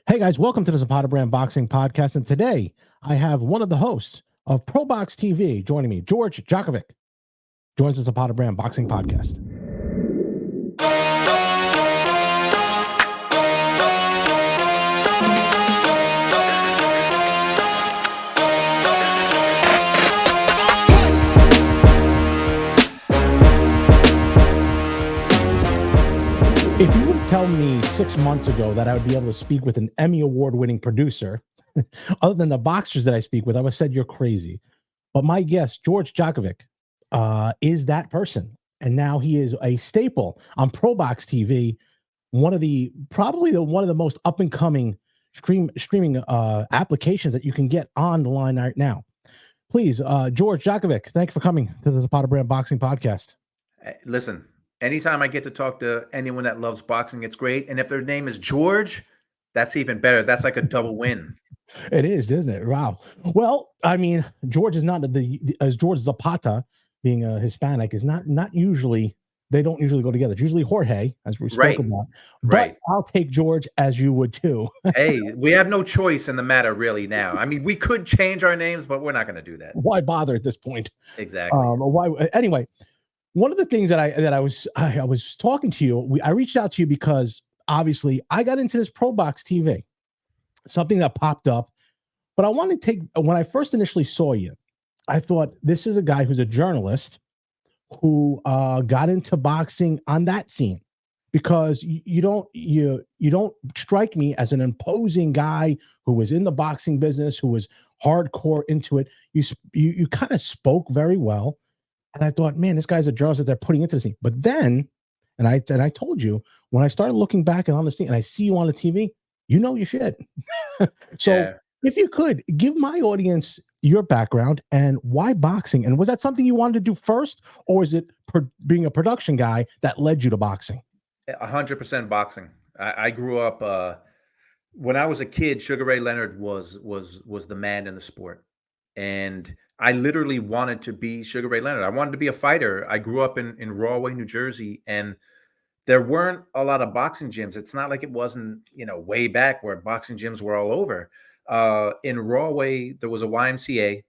Hey guys, welcome to the Zapata Brand Boxing Podcast. And today I have one of the hosts of PROBOX TV joining me, George Jakovic, joins the Zapata Brand Boxing Podcast. If you would tell me 6 months ago that I would be able to speak with an Emmy Award-winning producer, other than the boxers that I speak with, I would have said you're crazy. But my guest, George Jakovic, is that person. And now he is a staple on PROBOX TV, one of the most up-and-coming streaming applications that you can get on the line right now. Please, George Jakovic, thank you for coming to the Zapata Brand Boxing Podcast. Listen, anytime I get to talk to anyone that loves boxing, it's great. And if their name is George, that's even better. That's like a double win. It is, isn't it? Wow. Well, I mean, George is not as George Zapata, being a Hispanic, is not usually. They don't usually go together. It's usually Jorge, as we spoke about. But right. I'll take George, as you would too. Hey, we have no choice in the matter really now. I mean, we could change our names, but we're not going to do that. Why bother at this point? Exactly. Anyway, one of the things that I was talking to you, I reached out to you because obviously I got into this PROBOX TV, something that popped up. But I want to when I first initially saw you, I thought this is a guy who's a journalist who got into boxing on that scene, because you don't strike me as an imposing guy who was in the boxing business, who was hardcore into it. You kind of spoke very well, and I thought, man, this guy's a journalist that they're putting into the scene. But then, and I told you, when I started looking back and on the scene, and I see you on the TV, you know your shit. So. Yeah. If you could give my audience your background and why boxing, and was that something you wanted to do first, or is it being a production guy that led you to boxing? 100% boxing. I grew up when I was a kid. Sugar Ray Leonard was the man in the sport, and I literally wanted to be Sugar Ray Leonard. I wanted to be a fighter. I grew up in Rahway, New Jersey, and there weren't a lot of boxing gyms. It's not like it wasn't, way back where boxing gyms were all over. In Rahway, there was a YMCA,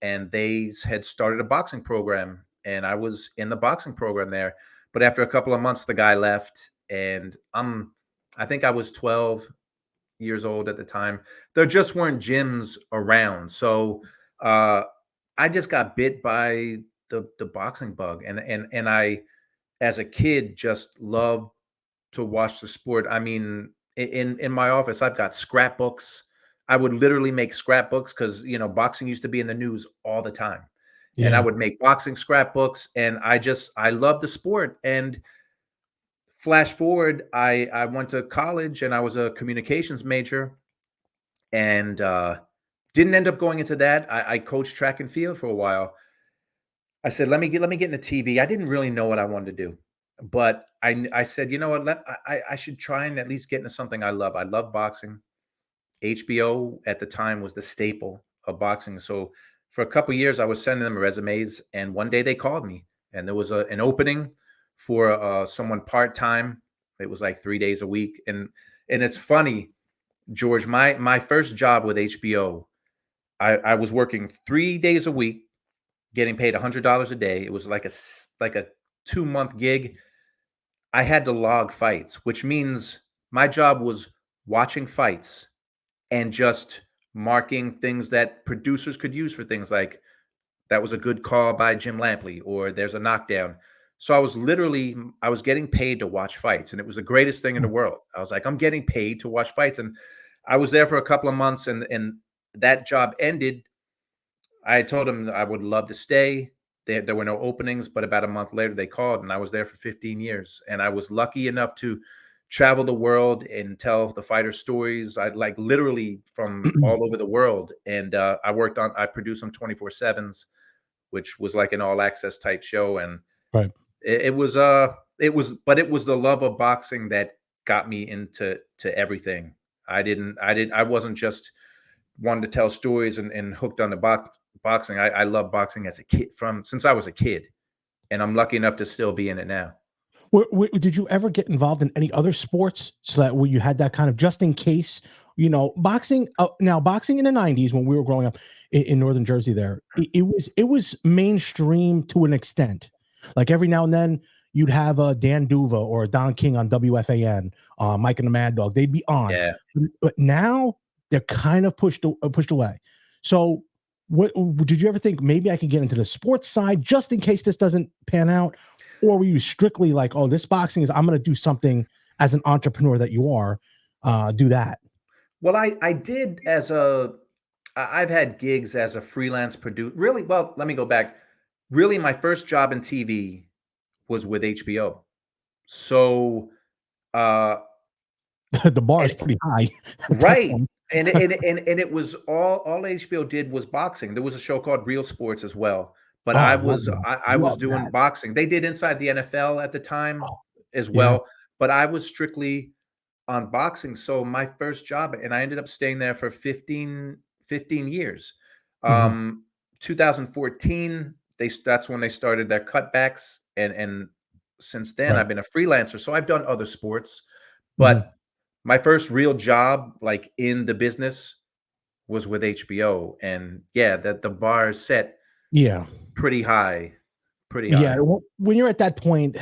and they had started a boxing program, and I was in the boxing program there. But after a couple of months, the guy left, and I think I was 12 years old at the time. There just weren't gyms around, so I just got bit by the boxing bug, and I, as a kid, just loved to watch the sport. I mean, in my office, I've got scrapbooks. I would literally make scrapbooks because, boxing used to be in the news all the time. Yeah. And I would make boxing scrapbooks, and I love the sport. And flash forward, I went to college, and I was a communications major, and didn't end up going into that. I coached track and field for a while. I said, let me get into TV. I didn't really know what I wanted to do, but I said, you know what, I should try and at least get into something I love. I love boxing. HBO at the time was the staple of boxing. So for a couple of years, I was sending them resumes, and one day they called me, and there was an opening for someone part-time. It was like 3 days a week. And it's funny, George, my first job with HBO, I was working 3 days a week, getting paid $100 a day. It was like a 2-month gig. I had to log fights, which means my job was watching fights and just marking things that producers could use for things like, that was a good call by Jim Lampley, or there's a knockdown. So I was getting paid to watch fights, and it was the greatest thing in the world. I was like, I'm getting paid to watch fights. And I was there for a couple of months, and that job ended. I told them I would love to stay. There were no openings, but about a month later they called, and I was there for 15 years. And I was lucky enough to travel the world and tell the fighters stories. I literally from all over the world. And I produced some 24/7s, which was like an all access type show. And right. It was the love of boxing that got me into everything. I wasn't just wanting to tell stories and hooked on the boxing. I love boxing as a kid, since I was a kid, and I'm lucky enough to still be in it now. Did you ever get involved in any other sports, so that where you had that kind of, just in case You know, boxing now boxing in the 90s when we were growing up in northern Jersey there, it was mainstream to an extent. Like every now and then you'd have a Dan Duva or a Don King on WFAN, Mike and the Mad Dog. They'd be on. Yeah. But now they're kind of pushed away. So what did you ever think maybe I could get into the sports side just in case this doesn't pan out? Or were you strictly like, oh, this boxing is I'm gonna do something as an entrepreneur that you are, do that? Well, I did I've had gigs as a freelance producer. Really, well, let me go back. Really, my first job in TV was with HBO. So, uh, The bar is and pretty high at that right. point. And it was all HBO did was boxing. There was a show called Real Sports as well, but Oh, I love that. I was Love doing that. boxing. They did Inside the NFL at the time Oh, as yeah. well, but I was strictly on boxing. So my first job, and I ended up staying there for 15 years. Mhm. 2014, that's when they started their cutbacks, and since then Right. I've been a freelancer. So I've done other sports, Mhm. but my first real job, like in the business, was with HBO. And yeah, that the bar is set Yeah. pretty high, pretty Yeah, high. when you're at that point,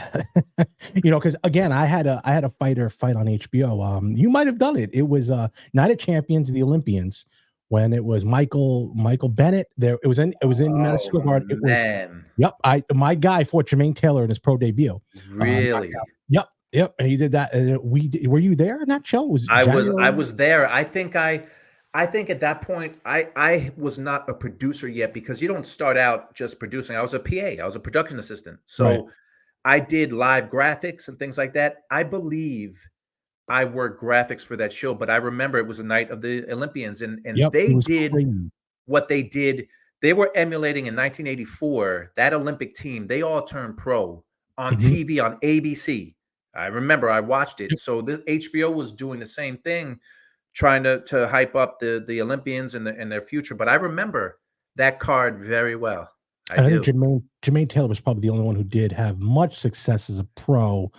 because again, I had a fighter fight on HBO. You might have done it. It was Night of Champions, the Olympians, when it was Michael Bennett. There, it was in Madison Oh Square Garden. It was, man, yep. My guy fought Jermaine Taylor in his pro debut. Knocked out. really? Yep, yep. And he did that. And were you there in that show? It was I January. was there. I think at that point I was not a producer yet, because you don't start out just producing. I was a PA. I was a production assistant. Right. So I did live graphics and things like that. I believe I worked graphics for that show, but I remember it was the night of the Olympians, and Yep. It they was did crazy. what they did. They were emulating in 1984 that Olympic team. They all turned pro on Mhm. TV on ABC. I remember I watched it. Yep. So the HBO was doing the same thing, trying to hype up the Olympians and their future. But I remember that card very well. I And I think do. Jermaine Taylor was probably the only one who did have much success as a pro.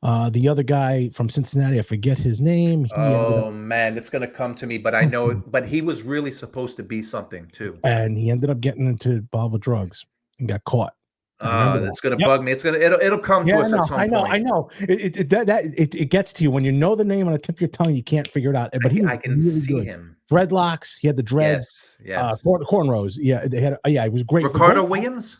The other guy from Cincinnati, I forget his name. He ended up Oh man, it's gonna come to me, but I know it. But he was really supposed to be something too. getting into bottle drugs and got caught. I remember that. That's gonna Yep. bug me. It'll come Yeah, to I us at know, some I know, I point. know. It gets to you when you know the name on the tip of your tongue. You can't figure it out. But he was I can really see good. him. Dreadlocks. He had the dreads. Yes, yes. Cornrows. Yeah, they had. Yeah, it was great. For Ricardo both. Williams?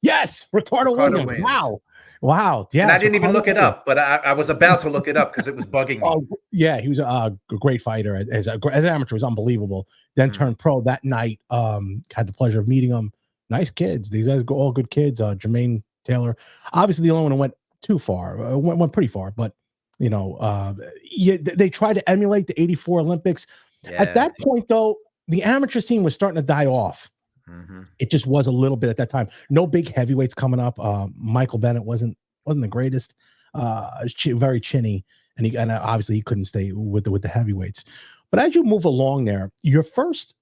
Yes, Ricardo Ricardo Williams. Williams. Wow, wow. And I Yes, didn't even Ricardo look it Williams. up, but I was about to look it up because it was bugging me. Oh, yeah, he was a great fighter as an amateur. Was unbelievable. Then Mm. turned pro that night. Had the pleasure of meeting him. Nice kids. These guys all good kids. Jermaine Taylor, obviously the only one who went too far. Went pretty far, but yeah, they tried to emulate the '84 Olympics. At Yeah. that point, though, the amateur scene was starting to die off. Mhm. It just was a little bit at that time. No big heavyweights coming up. Michael Bennett wasn't the greatest. Very chinny, and obviously he couldn't stay with the heavyweights. But as you move along there, your first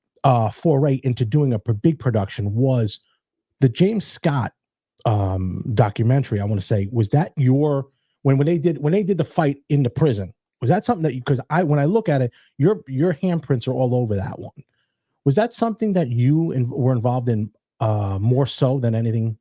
foray into doing a big production was the James Scott documentary. I want to say, was that your when they did the fight in the prison? Was that something that you, because when I look at it, your handprints are all over that one. Was that something that you were involved in more so than anything?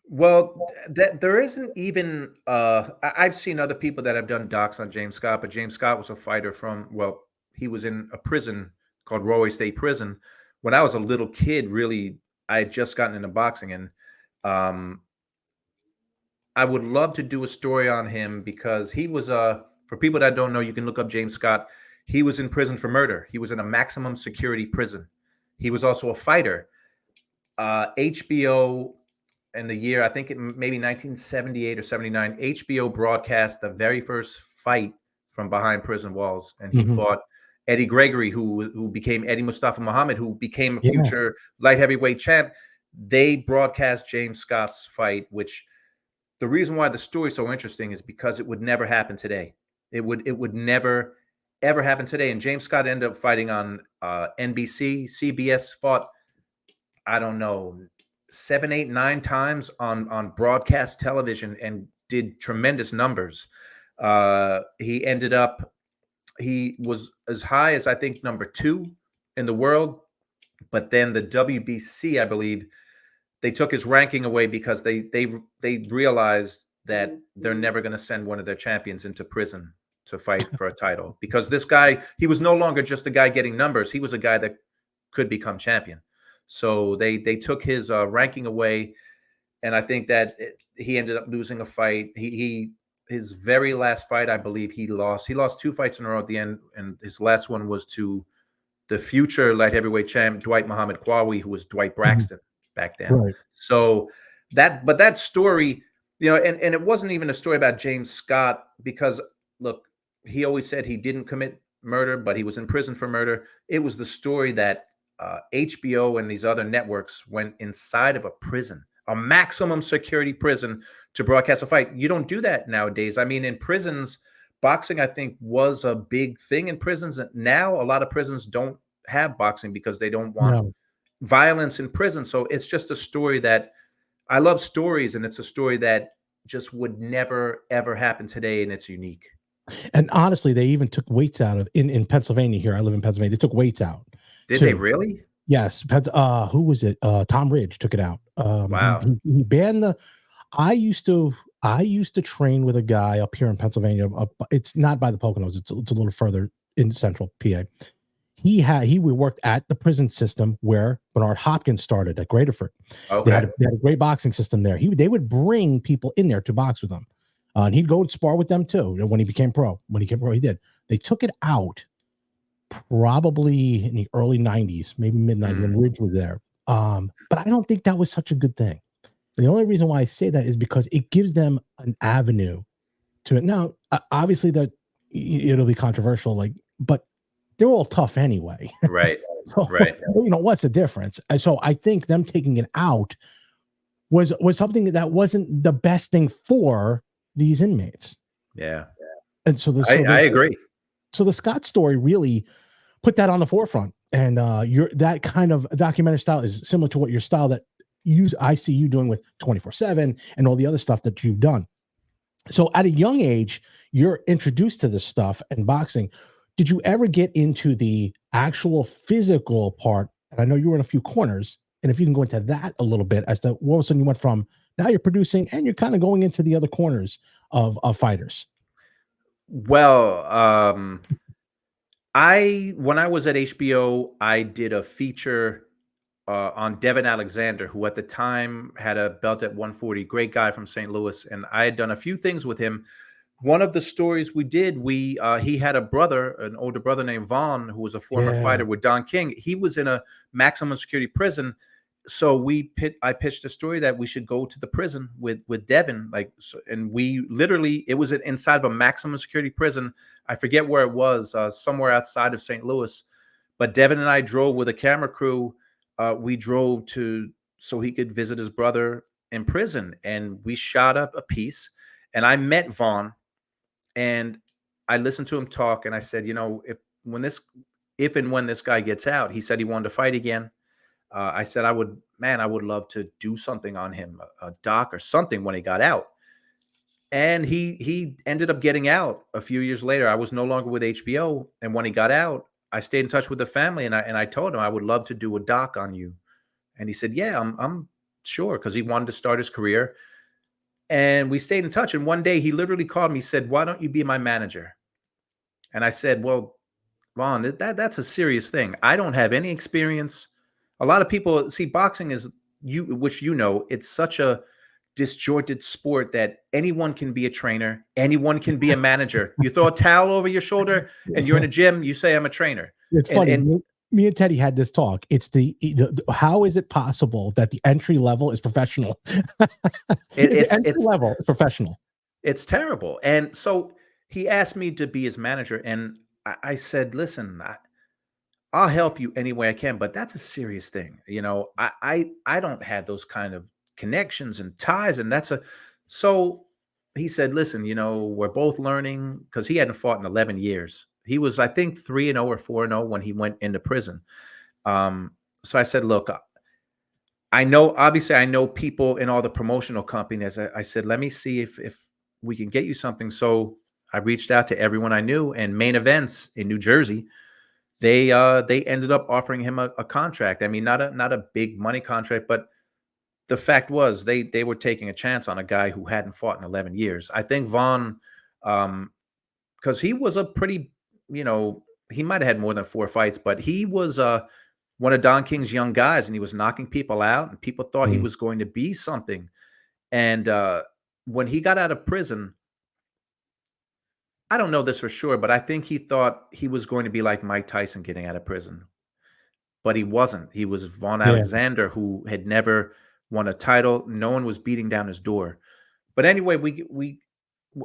Well, that there isn't even I've seen other people that have done docs on James Scott, but James Scott was a fighter from, well, he was in a prison called Roy State Prison. When I was a little kid, really, I had just gotten into boxing, and um I would love to do a story on him, because he was for people that don't know, you can look up James Scott. He was in prison for murder. He was in a maximum security prison. He was also a fighter. HBO, in the year, I think maybe 1978 or 79, HBO broadcast the very first fight from behind prison walls, and he Mhm. fought Eddie Gregory, who became Eddie Mustafa Muhammad, who became a Yeah. future light heavyweight champ. They broadcast James Scott's fight, which, the reason why the story is so interesting is because it would never happen today. It would never ever happen today. And James Scott ended up fighting on NBC. CBS fought, I don't know, 7, 8, 9 times on broadcast television, and did tremendous numbers. He ended up he was as high as I think number 2 in the world, but then the WBC, I believe, they took his ranking away because they realized that they're never going to send one of their champions into prison to fight for a title, because this guy, he was no longer just a guy getting numbers. He was a guy that could become champion. So they took his ranking away, and I think that he ended up losing a fight. He his very last fight, I believe, he lost. He lost 2 fights in a row at the end, and his last one was to the future light heavyweight champ Dwight Muhammad Qawi, who was Dwight Braxton back then. Right. So that story, and it wasn't even a story about James Scott, because look, he always said he didn't commit murder, but he was in prison for murder. It was the story that HBO and these other networks went inside of a prison, a maximum security prison, to broadcast a fight. You don't do that nowadays. I mean, in prisons, boxing, I think, was a big thing in prisons. Now, a lot of prisons don't have boxing because they don't want violence in prison. So it's just a story that I love stories, and it's a story that just would never, ever happen today, and it's unique. And honestly, they even took weights out of in Pennsylvania. Here, I live in Pennsylvania. They took weights out. Did they really? Yes. Who was it? Tom Ridge took it out. Wow. He banned the. I used to train with a guy up here in Pennsylvania. It's not by the Poconos. It's a little further in central PA. We worked at the prison system where Bernard Hopkins started at Graterford. Okay. They had a great boxing system there. They would bring people in there to box with them, and he'd go and spar with them too. When he became pro, he did. They took it out probably in the early 90s, maybe mid 90s, when Ridge was there. But I don't think that was such a good thing. The only reason why I say that is because it gives them an avenue to it. Now, obviously, that it'll be controversial, but they're all tough anyway. Right. So, right. What's the difference? So I think them taking it out was something that wasn't the best thing for these inmates. Yeah. And so I agree. So the Scott story really put that on the forefront. And that kind of documentary style is similar to what your style that I see you doing with 24/7 and all the other stuff that you've done. So at a young age, you're introduced to this stuff and boxing. Did you ever get into the actual physical part? And I know you were in a few corners, and if you can go into that a little bit as to what of a sudden you went from now you're producing and you're kind of going into the other corners of fighters. Well, when I was at HBO, I did a feature on Devin Alexander, who at the time had a belt at 140, great guy from St. Louis. And I had done a few things with him. One of the stories we did, he had an older brother named Vaughn, who was a former fighter with Don King. He was in a maximum security prison. So I pitched a story that we should go to the prison with Devin, and we literally, it was inside of a maximum security prison. I forget where it was, somewhere outside of St. Louis. But Devin and I drove with a camera crew. We drove so he could visit his brother in prison, and we shot up a piece. And I met Vaughn, and I listened to him talk, and I said, if and when this guy gets out, he said he wanted to fight again. I said, I would love to do something on him, a doc or something when he got out. And he ended up getting out a few years later. I was no longer with HBO. And when he got out, I stayed in touch with the family, and I told him I would love to do a doc on you. And he said, yeah, I'm sure, because he wanted to start his career. And we stayed in touch. And one day he literally called me, said, why don't you be my manager? And I said, well, Vaughn, that's a serious thing. I don't have any experience. A lot of people see boxing is which it's such a disjointed sport that anyone can be a trainer, anyone can be a manager. You throw a towel over your shoulder and you're in a gym, you say I'm a trainer. It's funny. Me and Teddy had this talk. It's how is it possible that the entry level is professional? It's level is professional. It's terrible. And so he asked me to be his manager, and I said, listen, I'll help you any way I can, but that's a serious thing. I don't have those kind of connections and ties, and so he said, listen, we're both learning, because he hadn't fought in 11 years. He was, I think, 3-0 or 4-0 when he went into prison. So I said, look, I know people in all the promotional companies. I said, let me see if we can get you something. So I reached out to everyone I knew, and Main Events in New Jersey, they ended up offering him a contract. I mean, not a big money contract, but the fact was they were taking a chance on a guy who hadn't fought in 11 years. I think Vaughn, because he was a pretty, you know, he might have had more than 4 fights, but he was one of Don King's young guys, and he was knocking people out, and people thought he Mm. was going to be something. And when he got out of prison, I don't know this for sure, but I think he thought he was going to be like Mike Tyson getting out of prison, but he wasn't. He was Vaughn Yeah. Alexander, who had never won a title. No one was beating down his door. But anyway,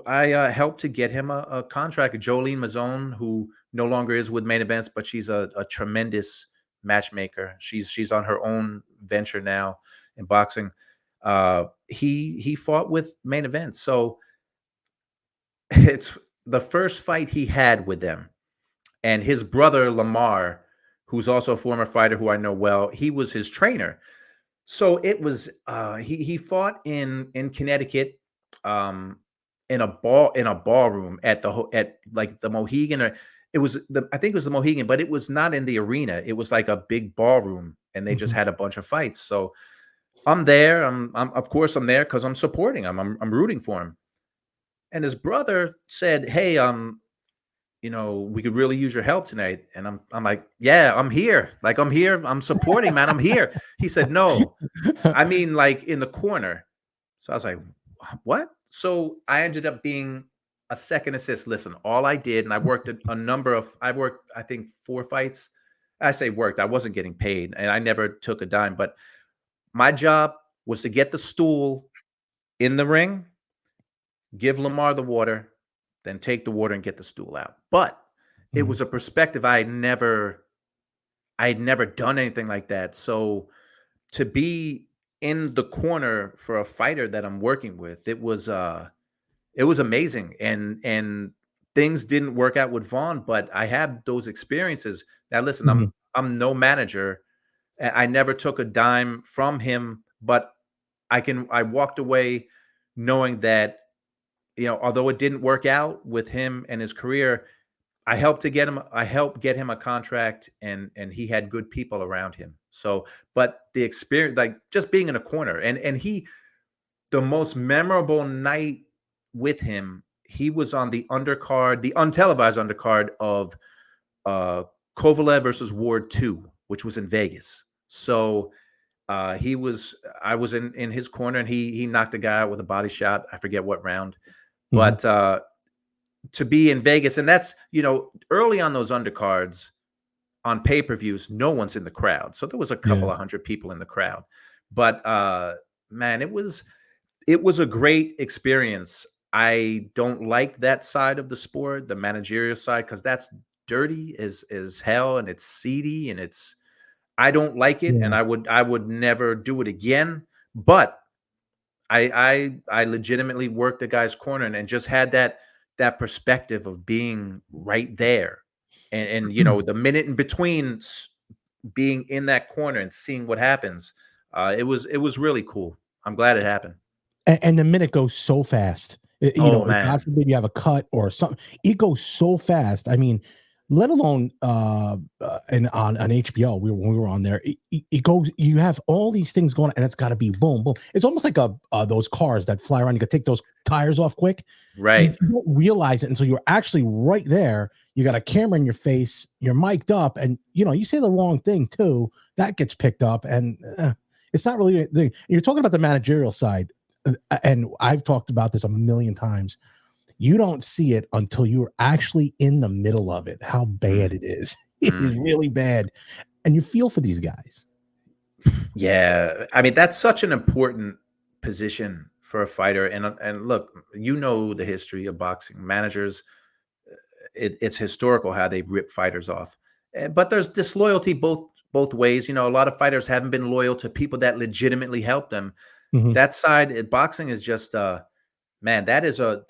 I helped to get him a contract. Jolene Mazzone, who no longer is with Main Events, but she's a tremendous matchmaker. She's on her own venture now in boxing. He fought with Main Events, so it's the first fight he had with them. And his brother Lamar, who's also a former fighter who I know well, he was his trainer. So it was he fought in Connecticut, um, in a ballroom at at like the Mohegan, or it was the I think it was the Mohegan, but it was not in the arena. It was like a big ballroom, and they just Mhm. had a bunch of fights. So I'm there. I'm of course I'm there because I'm supporting him. I'm rooting for him. And his brother said, "Hey, you know, we could really use your help tonight." And I'm like, "Yeah, I'm here. Like I'm here. I'm supporting, man. I'm here." He said, "No, I mean like in the corner." So I was like, "What?" So I ended up being a second assist. Listen, all I did, and I worked I worked, I think 4 fights. I say worked, I wasn't getting paid, and I never took a dime, but my job was to get the stool in the ring, give Lamar the water, then take the water and get the stool out. But it Mhm. was a perspective I had never done anything like that. So to be in the corner for a fighter that I'm working with, it was amazing. And things didn't work out with Vaughn, but I had those experiences. Now listen, Mhm. I'm no manager. I never took a dime from him, but I walked away knowing that, you know, although it didn't work out with him and his career, I helped get him a contract, and he had good people around him. So, but the experience, like just being in a corner, and he the most memorable night with him, he was on the undercard, the untelevised undercard of uh Kovalev versus Ward 2, which was in Vegas. So he was I was in his corner, and he knocked a guy out with a body shot. I forget what round. Mhm. But to be in Vegas, and that's, you know, early on those undercards on pay-per-views, no one's in the crowd. So there was a Yeah. couple of hundred people in the crowd. But man, it was a great experience. I don't like that side of the sport, the managerial side, because that's dirty as hell, and it's seedy, and it's I don't like it, and Yeah. I would never do it again. But I legitimately worked the guy's corner, and just had that perspective of being right there, and you know, the minute in between being in that corner and seeing what happens, it was really cool. I'm glad it happened. And the minute goes so fast. You Oh know, if God man, forbid you have a cut or something, it goes so fast. I mean, let alone and on HBO, when we were on there, it goes. You have all these things going, and it's got to be boom, boom. It's almost like a those cars that fly around. You can take those tires off quick. right. You don't realize it until you're actually right there. You got a camera in your face. You're mic'd up, and you know you say the wrong thing too. That gets picked up, and it's not really. You're talking about the managerial side, and I've talked about this a million times. You don't see it until you're actually in the middle of it, how Mm, bad it is. It is mm. really bad. And you feel for these guys. Yeah, I mean that's such an important position for a fighter. And look, you know the history of boxing managers. It's historical how they rip fighters off. But there's disloyalty both ways. You know, a lot of fighters haven't been loyal to people that legitimately help them. Mhm. That side, boxing is just man, that is a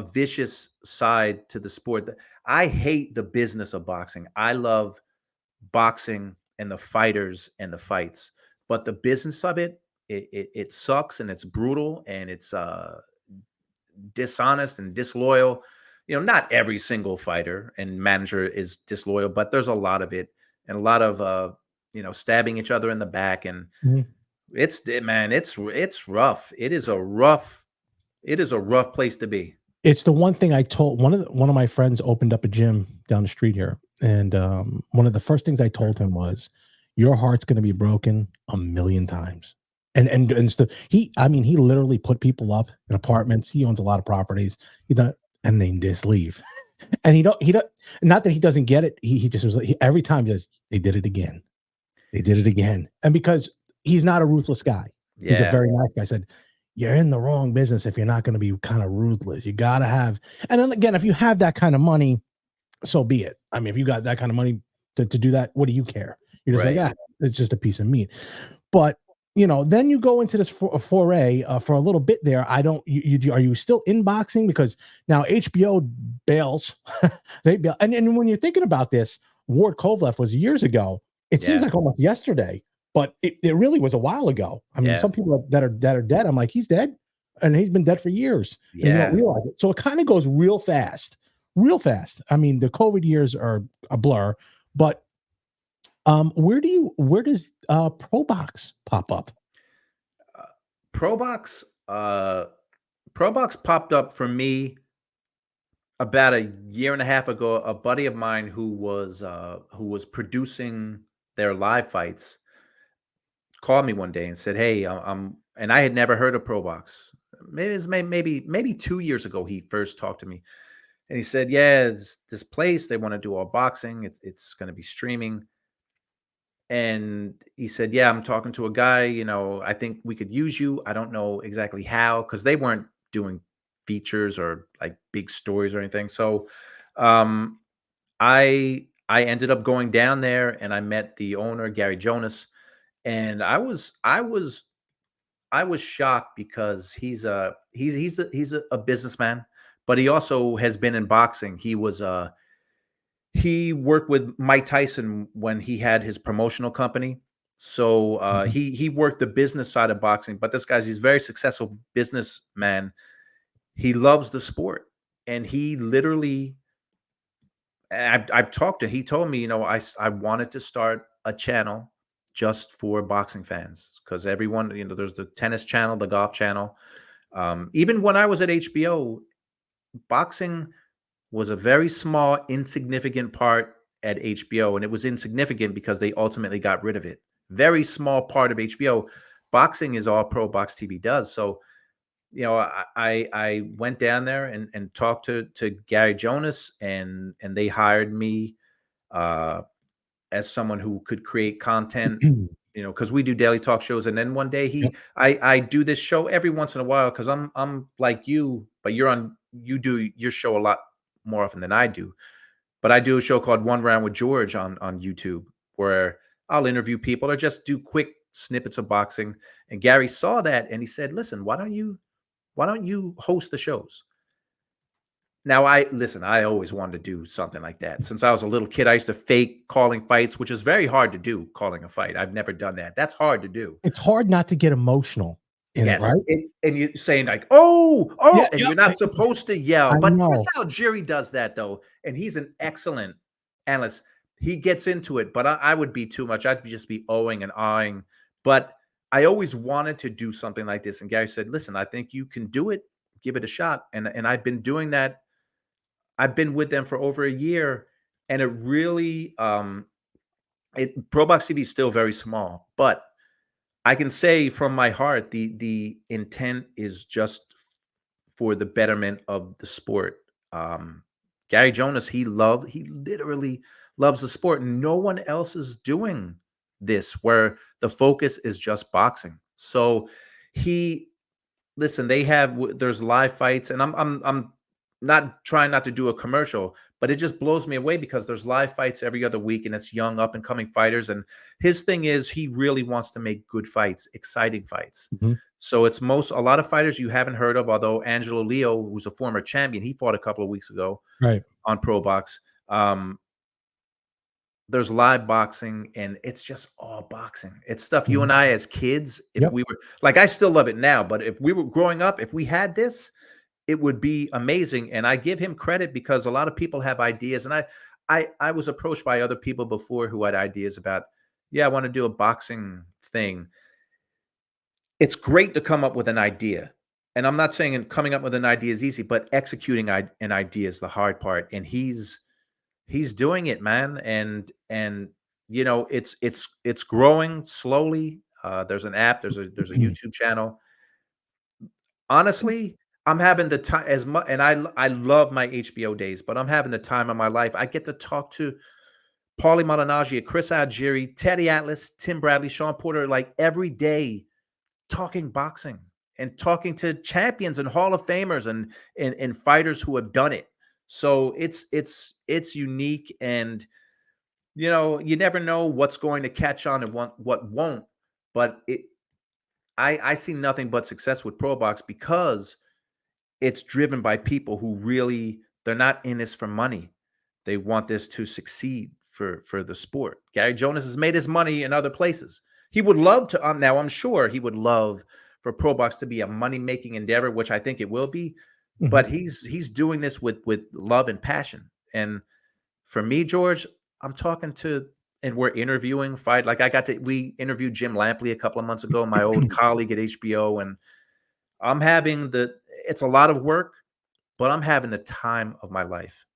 vicious side to the sport. I hate the business of boxing. I love boxing and the fighters and the fights, but the business of it, it sucks, and it's brutal, and it's dishonest and disloyal. Not every single fighter and manager is disloyal, but there's a lot of it, and a lot of stabbing each other in the back. And Mhm. it's rough. It is a rough place to be. It's the one thing I told one of my friends opened up a gym down the street here, and one of the first things I told him was, "Your heart's going to be broken a million times." I mean, he literally put people up in apartments. He owns a lot of properties. He done, and they just leave. And he don't. Not that he doesn't get it. He just was every time he does. They did it again. They did it again. And because he's not a ruthless guy, he's a Yeah. very nice guy. I said, you're in the wrong business if you're not going to be kind of ruthless. You got to have, and then again, if you have that kind of money, so be it. I mean, if you got that kind of money to do that, what do you care? You're just like, Right. it's just a piece of meat. But then you go into this foray for a little bit there. I don't. Are you still in boxing? Because now HBO bails. They bail, and when you're thinking about this, Ward Kovalev was years ago. It seems Yeah. like almost yesterday, but it really was a while ago. I mean, Yeah. some people that are dead. I'm like, he's dead, and he's been dead for years, and you don't Yeah. realize it. So it kind of goes real fast, real fast. I mean, the COVID years are a blur, but where does ProBox pop up? Uh, ProBox, ProBox popped up for me about a year and a half ago. A buddy of mine who was producing their live fights called me one day and said, "Hey, and I had never heard of ProBox. Maybe it's maybe 2 years ago he first talked to me, and he said, "Yeah, it's this place they want to do all boxing. It's going to be streaming." And he said, "Yeah, I'm talking to a guy. I think we could use you. I don't know exactly how, because they weren't doing features or like big stories or anything." So, um, I ended up going down there and I met the owner, Gary Jonas, and I was shocked because he's a businessman, but he also has been in boxing. He worked with Mike Tyson when he had his promotional company. So Mhm. he worked the business side of boxing, but he's very successful businessman. He loves the sport, and he literally, and I've talked to. He told me, I wanted to start a channel just for boxing fans, because everyone, there's the tennis channel, the golf channel. Even when I was at HBO, boxing was a very small, insignificant part at HBO, and it was insignificant because they ultimately got rid of it. Very small part of HBO. Boxing is all ProBox TV does. So, I went down there and talked to Gary Jonas, and they hired me uh, as someone who could create content. Because we do daily talk shows, and then one day Yep. I do this show every once in a while, because I'm like you, but you do your show a lot more often than I do. But I do a show called One Round with George on YouTube, where I'll interview people or just do quick snippets of boxing. And Gary saw that and he said, "Listen, why don't you host the shows?" Now, I always wanted to do something like that. Since I was a little kid, I used to fake calling fights, which is very hard to do, calling a fight. I've never done that. That's hard to do. It's hard not to get emotional in it, Yes, right? and you're saying like, "Oh, Yeah, oh," and yep. you're not supposed to yell, I but Chris know. Algieri does that though, and he's an excellent analyst. He gets into it, but I would be too much. I'd just be ohing and awing. But I always wanted to do something like this, and Gary said, "Listen, I think you can do it. Give it a shot." And I've been doing that. I've been with them for over a year, and it really, ProBox TV is still very small, but I can say from my heart, the intent is just for the betterment of the sport. Um, Gary Jonas, he literally loves the sport, and no one else is doing this where the focus is just boxing. So he listen, there's live fights, and I'm not trying not to do a commercial, but it just blows me away because there's live fights every other week, and it's young up and coming fighters. And his thing is he really wants to make good fights, exciting fights. Mhm. So it's a lot of fighters you haven't heard of, although Angelo Leo, who's a former champion, he fought a couple of weeks ago Right. on Pro Box. There's live boxing, and it's just all boxing. It's stuff you Mhm. and I as kids, if Yep. we were like, I still love it now, but if we were growing up, if we had this, it would be amazing. And I give him credit because a lot of people have ideas. And I was approached by other people before who had ideas about, yeah, I want to do a boxing thing. It's great to come up with an idea. And I'm not saying coming up with an idea is easy, but executing an idea is the hard part. And he's doing it, man. And you know, it's growing slowly. There's an app, there's a YouTube channel. Honestly, I'm having the time as much, and I love my HBO days, but I'm having the time of my life. I get to talk to Paulie Malignaggi, Chris Algieri, Teddy Atlas, Tim Bradley, Sean Porter, like every day, talking boxing and talking to champions and Hall of Famers and fighters who have done it. So it's unique, and you know, you never know what's going to catch on and what won't. But I see nothing but success with ProBox because it's driven by people who really, they're not in this for money. They want this to succeed for the sport. Gary Jonas has made his money in other places. He would love to, now I'm sure he would love for ProBox to be a money-making endeavor, which I think it will be. But he's doing this with love and passion. And for me, George, I'm talking to, and we're interviewing fight. Like we interviewed Jim Lampley a couple of months ago, my old colleague at HBO, and I'm having it's a lot of work, but I'm having the time of my life.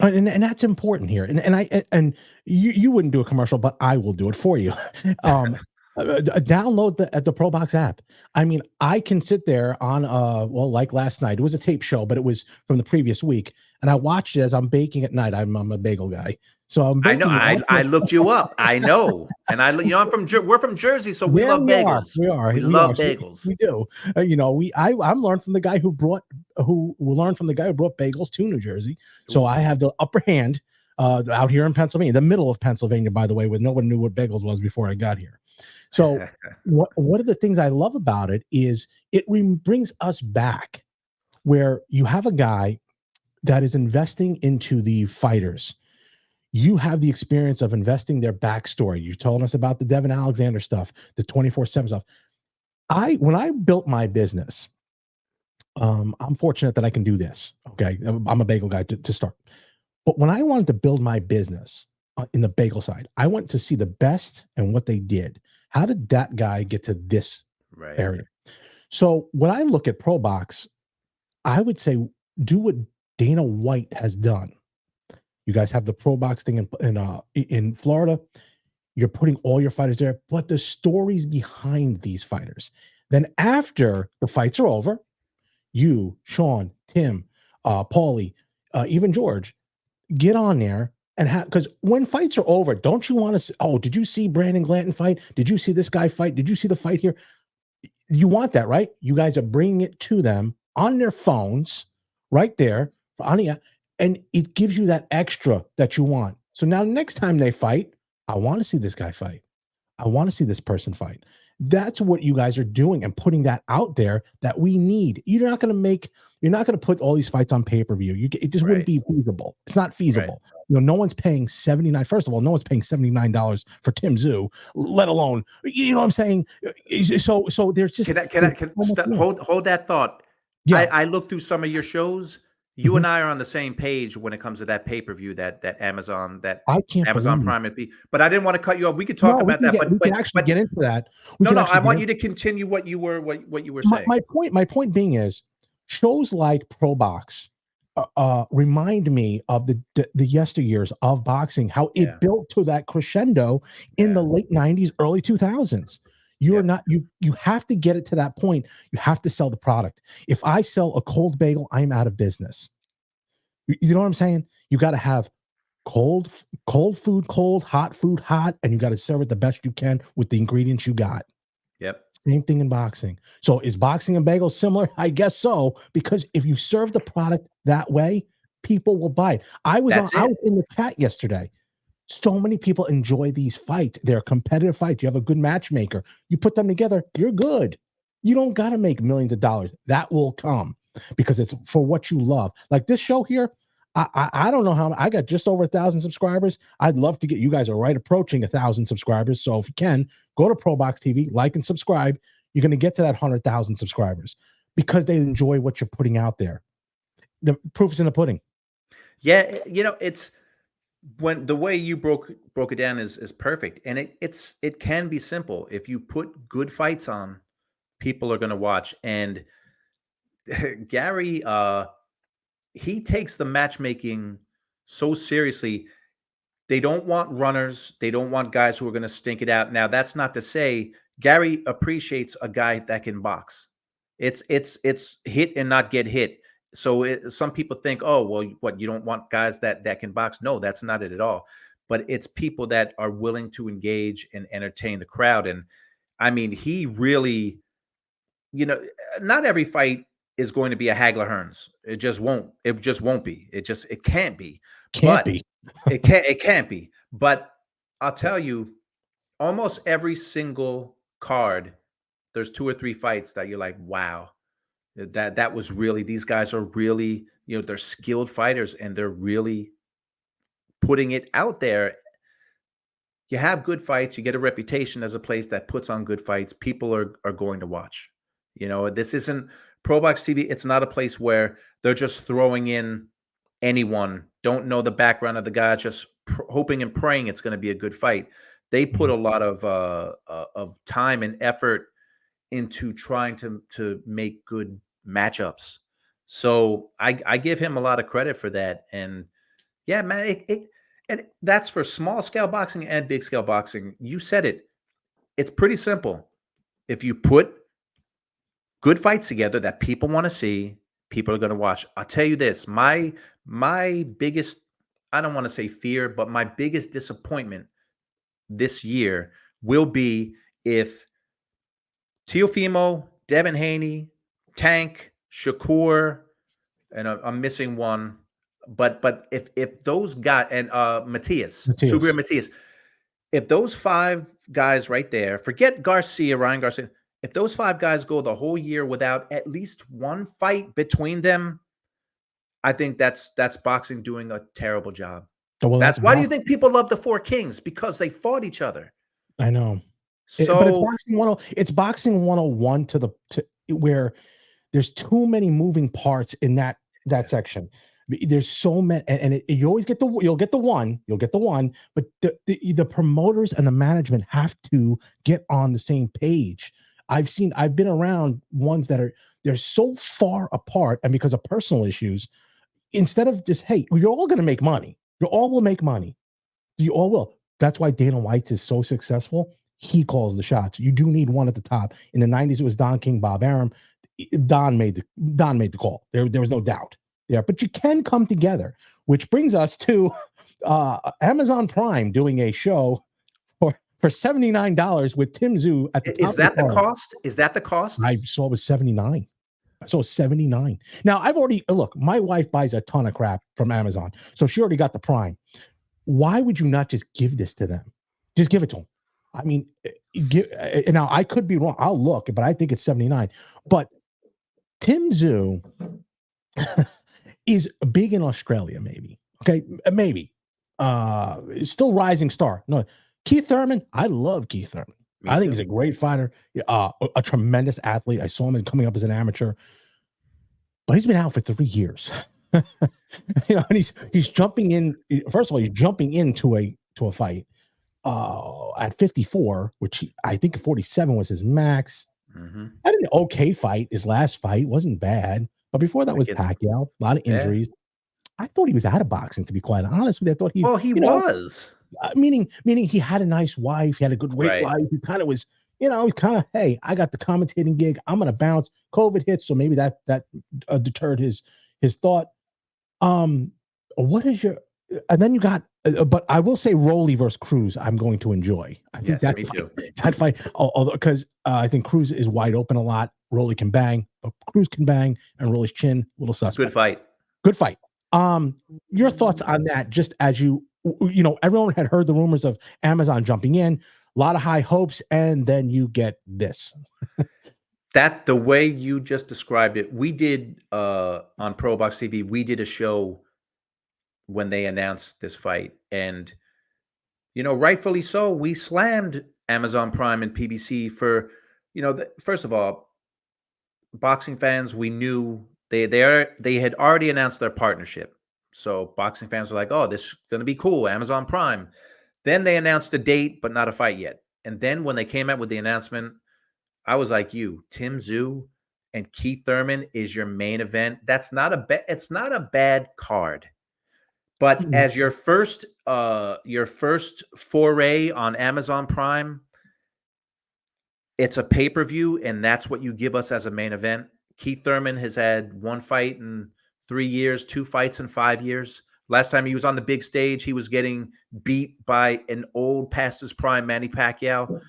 And that's important here. And you wouldn't do a commercial, but I will do it for you. Download the ProBox app. I mean, I can sit there on well, like last night, it was a tape show, but it was from the previous week, and I watched it as I'm baking at night. I'm a bagel guy, so I'm baking. I know. I looked you up. I know, and we're from Jersey, so we love bagels. We love bagels. So we do. You know, I'm learned from the guy who learned from the guy who brought bagels to New Jersey. So I have the upper hand out here in Pennsylvania, the middle of Pennsylvania, by the way, where no one knew what bagels was before I got here. So one of the things I love about it is it brings us back where you have a guy that is investing into the fighters. You have the experience of investing their backstory. You told us about the Devin Alexander stuff, the 24/7 stuff. When I built my business, I'm fortunate that I can do this. Okay. I'm a bagel guy to start. But when I wanted to build my business in the bagel side, I went to see the best and what they did. How did that guy get to this area? So when I look at ProBox, I would say do what Dana White has done. You guys have the ProBox thing in Florida. You're putting all your fighters there, but the stories behind these fighters. Then after the fights are over, you, Sean, Tim, Paulie, even George, get on there and because when fights are over, don't you want to say, oh, did you see Brandon Glanton fight? Did you see this guy fight? Did you see the fight here? You want that, right? You guys are bringing it to them on their phones right there and it gives you that extra that you want. So now next time they fight, I want to see this guy fight. I want to see this person fight. That's what you guys are doing and putting that out there that we need. You're not going to put all these fights on pay-per-view. It just wouldn't be feasible. It's not feasible. You know, no one's paying $79. First of all, no one's paying $79 for Tim Tszyu, let alone, you know what I'm saying? So there's just, hold that thought. Yeah. I looked through some of your shows. You and I are on the same page when it comes to that pay-per-view, that Amazon Prime would be. But I didn't want to cut you off. We could talk about that. We can actually get into that. I want you to continue what you were saying. My point being is shows like ProBox remind me of the yesteryears of boxing, how it built to that crescendo in the late 90s, early 2000s. You have to get it to that point. You have to sell the product. If I sell a cold bagel, I'm out of business. You know what I'm saying? You got to have cold food, cold, hot food, hot, and you got to serve it the best you can with the ingredients you got. Yep. Same thing in boxing. So is boxing and bagels similar? I guess so, because if you serve the product that way, people will buy it. I was in the chat yesterday. So many people enjoy these fights. They're competitive fights. You have a good matchmaker. You put them together, you're good. You don't got to make millions of dollars. That will come because it's for what you love. Like this show here, I don't know how I got just over 1,000 subscribers. I'd love to get, you guys are right approaching 1,000 subscribers. So if you can, go to ProBox TV, like and subscribe. You're going to get to that 100,000 subscribers because they enjoy what you're putting out there. The proof is in the pudding. Yeah, it's when the way you broke it down is perfect, and it can be simple. If you put good fights on, people are going to watch. And Gary, he takes the matchmaking so seriously. They don't want runners. They don't want guys who are going to stink it out. Now, that's not to say Gary appreciates a guy that can box. It's hit and not get hit. So some people think, oh, well, what, you don't want guys that can box? No, that's not it at all. But it's people that are willing to engage and entertain the crowd. And I mean, he really, not every fight is going to be a Hagler Hearns. It just won't. It just won't be. It can't be. Can't But be. it can't be. But I'll tell you, almost every single card, there's 2 or 3 fights that you're like, wow, that was really, these guys are really, they're skilled fighters and they're really putting it out there. You have good fights, you get a reputation as a place that puts on good fights. People are going to watch. This isn't PROBOX TV. It's not a place where they're just throwing in anyone, don't know the background of the guy, just hoping and praying it's going to be a good fight. They put a lot of time and effort into trying to make good matchups. So I give him a lot of credit for that. And yeah, man, and that's for small scale boxing and big scale boxing. You said it. It's pretty simple. If you put good fights together that people want to see, people are going to watch. I'll tell you this, my biggest, I don't want to say fear, but my biggest disappointment this year will be if Teofimo, Devin Haney, Tank, Shakur, and I'm missing one, but if those guys, and Matias, Subir Matias, if those 5 guys right there, forget Garcia, Ryan Garcia, if those 5 guys go the whole year without at least one fight between them, I think that's boxing doing a terrible job. Well, That's why do you think people love the 4 Kings? Because they fought each other. I know. So, but it's boxing 101 to where there's too many moving parts in that section. There's so many, and you always get you'll get the one, but the promoters and the management have to get on the same page. I've been around ones that they're so far apart, and because of personal issues, instead of just, hey, you're all going to make money, you all will make money, you all will. That's why Dana White is so successful. He calls the shots. You do need one at the top. In the 90s, it was Don King, Bob Arum. Don made the call. There was no doubt there. But you can come together, which brings us to Amazon Prime doing a show for $79 with Tim Tszyu at the top. Is that the cost? Is that the cost? I saw it was $79. So $79. Now I've already look. My wife buys a ton of crap from Amazon, so she already got the Prime. Why would you not just give this to them? Just give it to them. I mean, now I could be wrong. I'll look, but I think it's 79. But Tim Tszyu is big in Australia, maybe. Okay, maybe. Still rising star. No, Keith Thurman. I love Keith Thurman. I think he's a great fighter, a tremendous athlete. I saw him coming up as an amateur, but he's been out for 3 years. And he's jumping in. First of all, he's jumping into a fight at 54, which I think 47 was his max. Had an okay fight. His last fight wasn't bad, but before that was Pacquiao. A lot of injuries. I thought he was out of boxing, to be quite honest with you. I thought he was. Meaning he had a nice wife. He had a great life. He kind of was, he's kind of, hey, I got the commentating gig. I'm gonna bounce. COVID hits, so maybe that deterred his thought. What is your? And then you got, but I will say, Rolly versus Cruz. I'm going to enjoy. I think me too. That fight, although because I think Cruz is wide open a lot. Rolly can bang, but Cruz can bang, and Rolly's chin a little suspect. Good fight. Good fight. Your thoughts on that? Just as everyone had heard the rumors of Amazon jumping in, a lot of high hopes, and then you get this. That the way you just described it, we did on PROBOX TV, we did a show when they announced this fight, and rightfully so, we slammed Amazon Prime and PBC for, first of all, boxing fans, we knew they had already announced their partnership. So boxing fans were like, "Oh, this is going to be cool, Amazon Prime." Then they announced a date, but not a fight yet. And then when they came out with the announcement, I was like you, Tim Tszyu and Keith Thurman is your main event. That's not it's not a bad card. But Mhm. as your first foray on Amazon Prime, it's a pay-per-view, and that's what you give us as a main event. Keith Thurman has had one fight in 3 years, two fights in 5 years. Last time he was on the big stage, he was getting beat by an old past his prime Manny Pacquiao.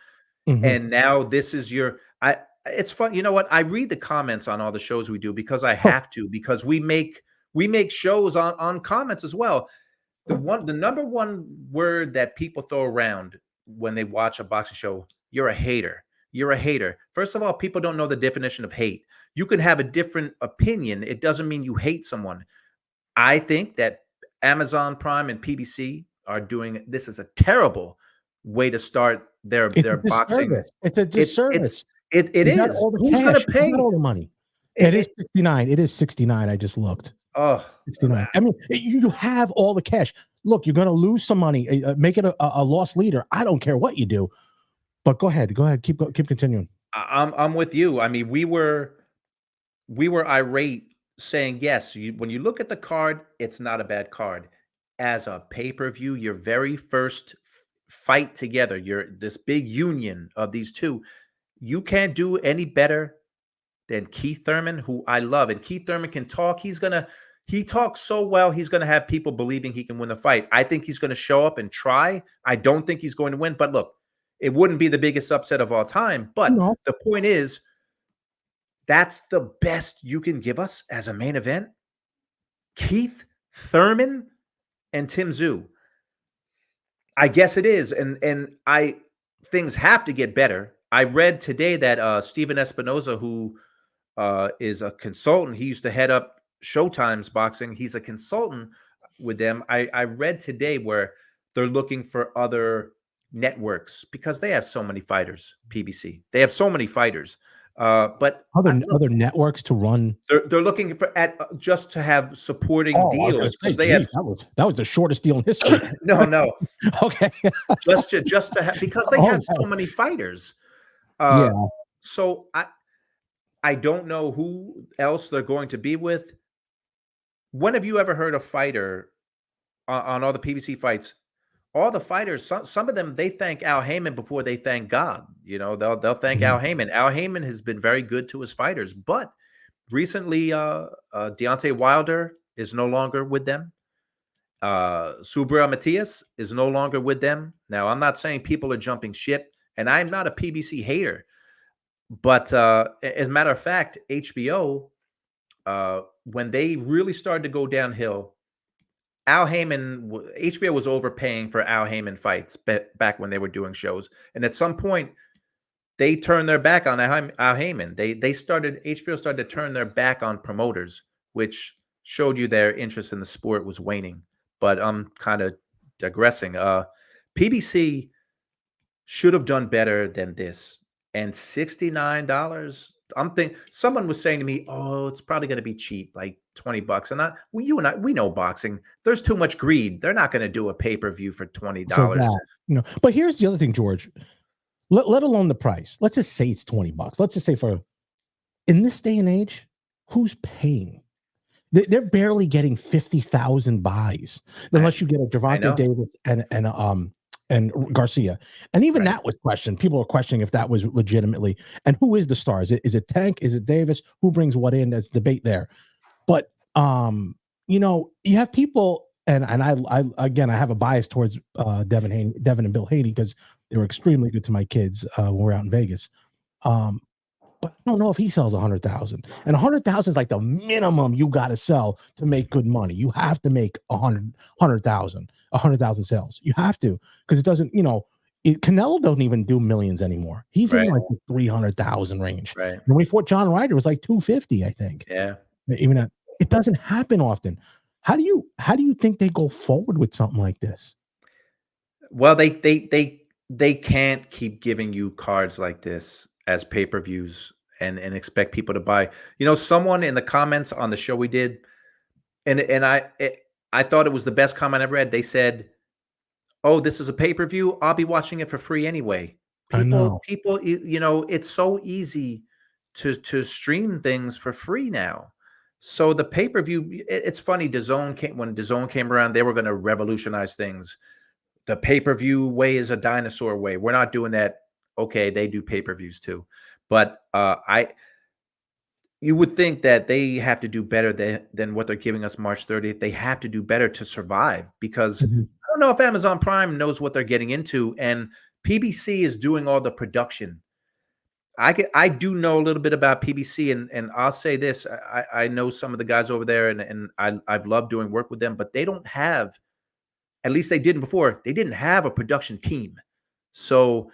Mhm. And now this is your I it's fun. You know what? I read the comments on all the shows we do because I Oh, have to, because we make shows on comments as well. The number one word that people throw around when they watch a boxing show, you're a hater. You're a hater. First of all, people don't know the definition of hate. You can have a different opinion. It doesn't mean you hate someone. I think that Amazon Prime and PBC are doing this is a terrible way to start it's a their boxing. disservice. It's a It's disservice. it You got is. all the Who's gonna cash. You got pay? all the money. It is It 69. It is 69. I just looked. oh 69. I mean, you have all the cash. Look, you're going to lose some money. Make it a loss leader. I don't care what you do. But go ahead. Go ahead. Keep continuing. I'm with you. I mean, we were irate saying yes. When you look at the card, it's not a bad card. As a pay-per-view, your very first fight together, your this big union of these two, you can't do any better than Keith Thurman, who I love. And Keith Thurman can talk. He talks so well, he's gonna have people believing he can win the fight. I think he's gonna show up and try. I don't think he's going to win, but look, it wouldn't be the biggest upset of all time. But No, the point is, that's the best you can give us as a main event. Keith Thurman and Tim Tszyu. I guess it is, and I things have to get better. I read today that Steven Espinoza, who is a consultant. He used to head up Showtime's boxing. He's a consultant with them. I read today where they're looking for other networks because they have so many fighters. PBC, they have so many fighters. But look, other networks to run. they're looking for at just to have supporting Oh, I was going deals to say, because they have geez, that was the shortest deal in history. no Okay. just to have because they Oh, have so many fighters. Uh, yeah. so I don't know who else they're going to be with. When have you ever heard a fighter on all the PBC fights? All the fighters, some of them, they thank Al Heyman before they thank God. You know, they'll thank Al Mhm. Heyman. Al Heyman has been very good to his fighters, but recently, Deontay Wilder is no longer with them. Subra Matias is no longer with them. Now, I'm not saying people are jumping ship, and I'm not a PBC hater, but as a matter of fact, HBO, when they really started to go downhill, Al Heyman, HBO was overpaying for Al Heyman fights back when they were doing shows, and at some point they turned their back on Al Heyman. HBO started to turn their back on promoters, which showed you their interest in the sport was waning. But I'm kind of digressing. PBC should have done better than this. And $69, I'm thinking someone was saying to me, "Oh, it's probably going to be cheap, like $20." And you and I, we know boxing. There's too much greed. They're not going to do a pay-per-view for $20. For that, but here's the other thing, George. Let alone the price. Let's just say it's $20. Let's just say for in this day and age, who's paying? They're barely getting 50,000 buys I, unless you get a I Javante know, Davis and Garcia. And even right? that was questioned. People were questioning if that was legitimately. And who is the star? Is it Tank? Is it Davis? Who brings what in? There's debate there. But you have people, and I again I have a bias towards Devin and Bill Haney because they were extremely good to my kids when we we're out in Vegas. Um, but I don't know if he sells 100,000. And 100,000 is like the minimum you got to sell to make good money. You have to make 100,000 sales. You have to, because it doesn't, Canelo don't even do millions anymore. He's in Right, like the 300,000 range. right. When we fought John Ryder, it was like 250, I think. Yeah. Even that, it doesn't happen often. How do you think they go forward with something like this? Well, they can't keep giving you cards like this as pay-per-views and expect people to buy. Someone in the comments on the show we did, and I thought it was the best comment I ever read. They said, "Oh, this is a pay-per-view. I'll be watching it for free anyway." I know. It's so easy to stream things for free now. So the pay-per-view, it's funny. When DAZN came around, they were going to revolutionize things. The pay-per-view way is a dinosaur way. We're not doing that. Okay, they do pay-per-views too, but you would think that they have to do better than what they're giving us March 30th. They have to do better to survive, because Mhm. I don't know if Amazon Prime knows what they're getting into, and PBC is doing all the production. I do know a little bit about PBC, and I'll say this: I know some of the guys over there, and I've loved doing work with them, but they don't have, at least they didn't before, they didn't have a production team. So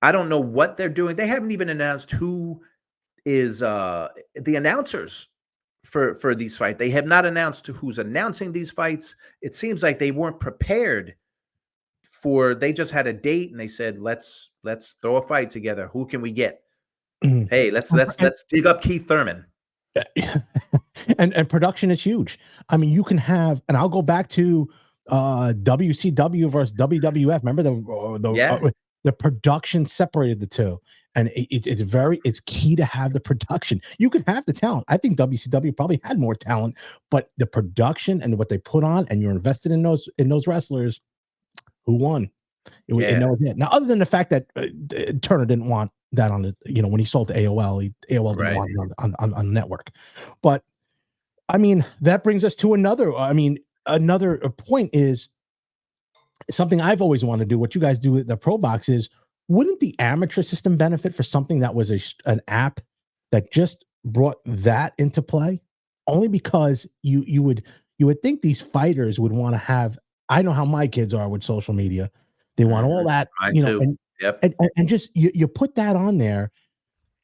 I don't know what they're doing. They haven't even announced who is the announcers for these fights. They have not announced who's announcing these fights. It seems like they weren't prepared they just had a date and they said, let's throw a fight together. Who can we get? Mhm. Hey, let's dig up Keith Thurman. And production is huge. I mean, you can have, and I'll go back to WCW versus WWF. Remember the production separated the two, and it's key to have the production. You can have the talent. I think WCW probably had more talent, but the production and what they put on, and you're invested in those wrestlers. Who won? Now, other than the fact that Turner didn't want that on when he sold to AOL, AOL didn't want it on the network. But I mean, that brings us to another point is something I've always wanted to do. What you guys do at the PROBOX is, wouldn't the amateur system benefit for something that was an app that just brought that into play? Only because you would think these fighters would want to have. I know how my kids are with social media. They want all that, Mine too. and just you put that on there,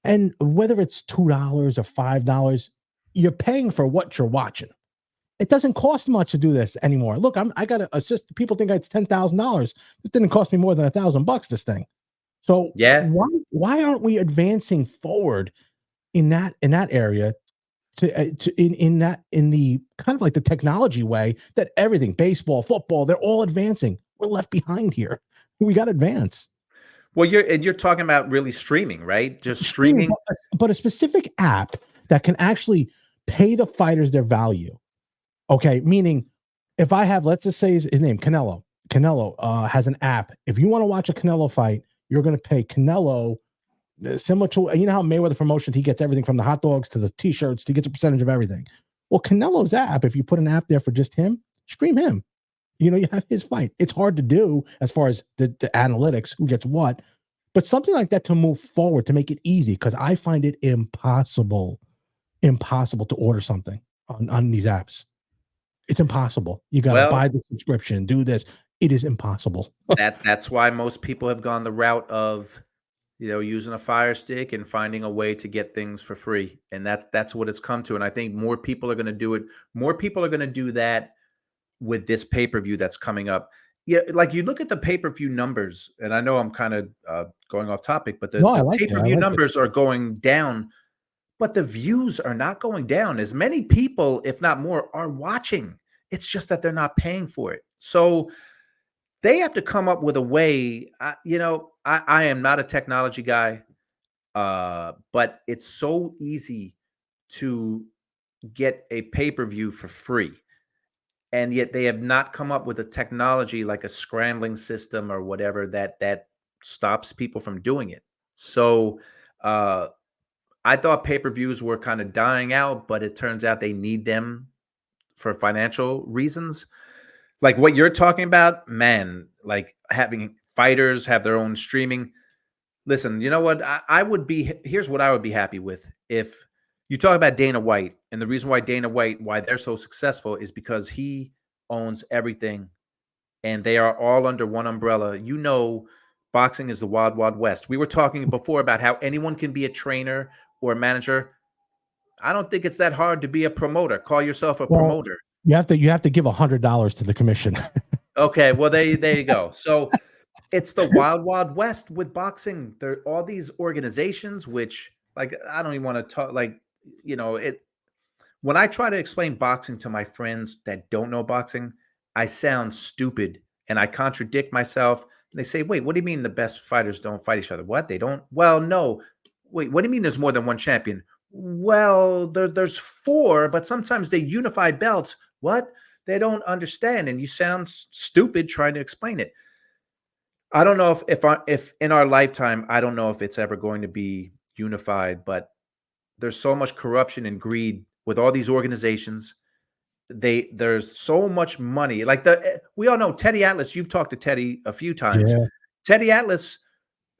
and whether it's $2 or $5, you're paying for what you're watching. It doesn't cost much to do this anymore. Look, I got to assist. People think it's $10,000. This didn't cost me more than $1,000. This thing. So why aren't we advancing forward in that area in the kind of like the technology way that everything, baseball, football, they're all advancing. We're left behind here. We got to advance. Well, you're talking about really streaming, right? Just streaming, but a specific app that can actually pay the fighters their value. Okay, meaning if I have, let's just say his name, Canelo. Canelo has an app. If you want to watch a Canelo fight, you're going to pay Canelo similar to, how Mayweather Promotions, he gets everything from the hot dogs to the t-shirts, he gets a percentage of everything. Well, Canelo's app, if you put an app there for just him, stream him. You have his fight. It's hard to do as far as the analytics, who gets what, but something like that to move forward, to make it easy, because I find it impossible to order something on these apps. It's impossible. You got to buy the subscription, do this. It is impossible. That's why most people have gone the route of, using a Fire Stick and finding a way to get things for free. And that's what it's come to. And I think more people are going to do it. More people are going to do that with this pay-per-view that's coming up. Yeah, like you look at the pay-per-view numbers, and I know I'm kind of going off topic, but the pay-per-view numbers are going down, but the views are not going down. As many people, if not more, are watching. It's just that they're not paying for it. So they have to come up with a way. I am not a technology guy, but it's so easy to get a pay-per-view for free. And yet they have not come up with a technology like a scrambling system or whatever that stops people from doing it. So I thought pay-per-views were kind of dying out, but it turns out they need them for financial reasons. Like what you're talking about, man, like having fighters have their own streaming. Listen, you know what? Here's what I would be happy with. If you talk about Dana White, and the reason why why they're so successful is because he owns everything and they are all under one umbrella. Boxing is the wild, wild west. We were talking before about how anyone can be a trainer or a manager. I don't think it's that hard to be a promoter. Call yourself a promoter. You have to give $100 to the commission. Okay, well, there you go. So it's the wild, wild west with boxing. There are all these organizations which like I don't even want to talk like it when I try to explain boxing to my friends that don't know boxing, I sound stupid and I contradict myself. And they say, "Wait, what do you mean the best fighters don't fight each other? What? They don't?" Well, no. Wait, what do you mean there's more than one champion? Well, there's four, but sometimes they unify belts. What? They don't understand, and you sound stupid trying to explain it. I don't know if in our lifetime, I don't know if it's ever going to be unified, but there's so much corruption and greed with all these organizations. There's so much money. Like we all know Teddy Atlas. You've talked to Teddy a few times. Yeah. Teddy Atlas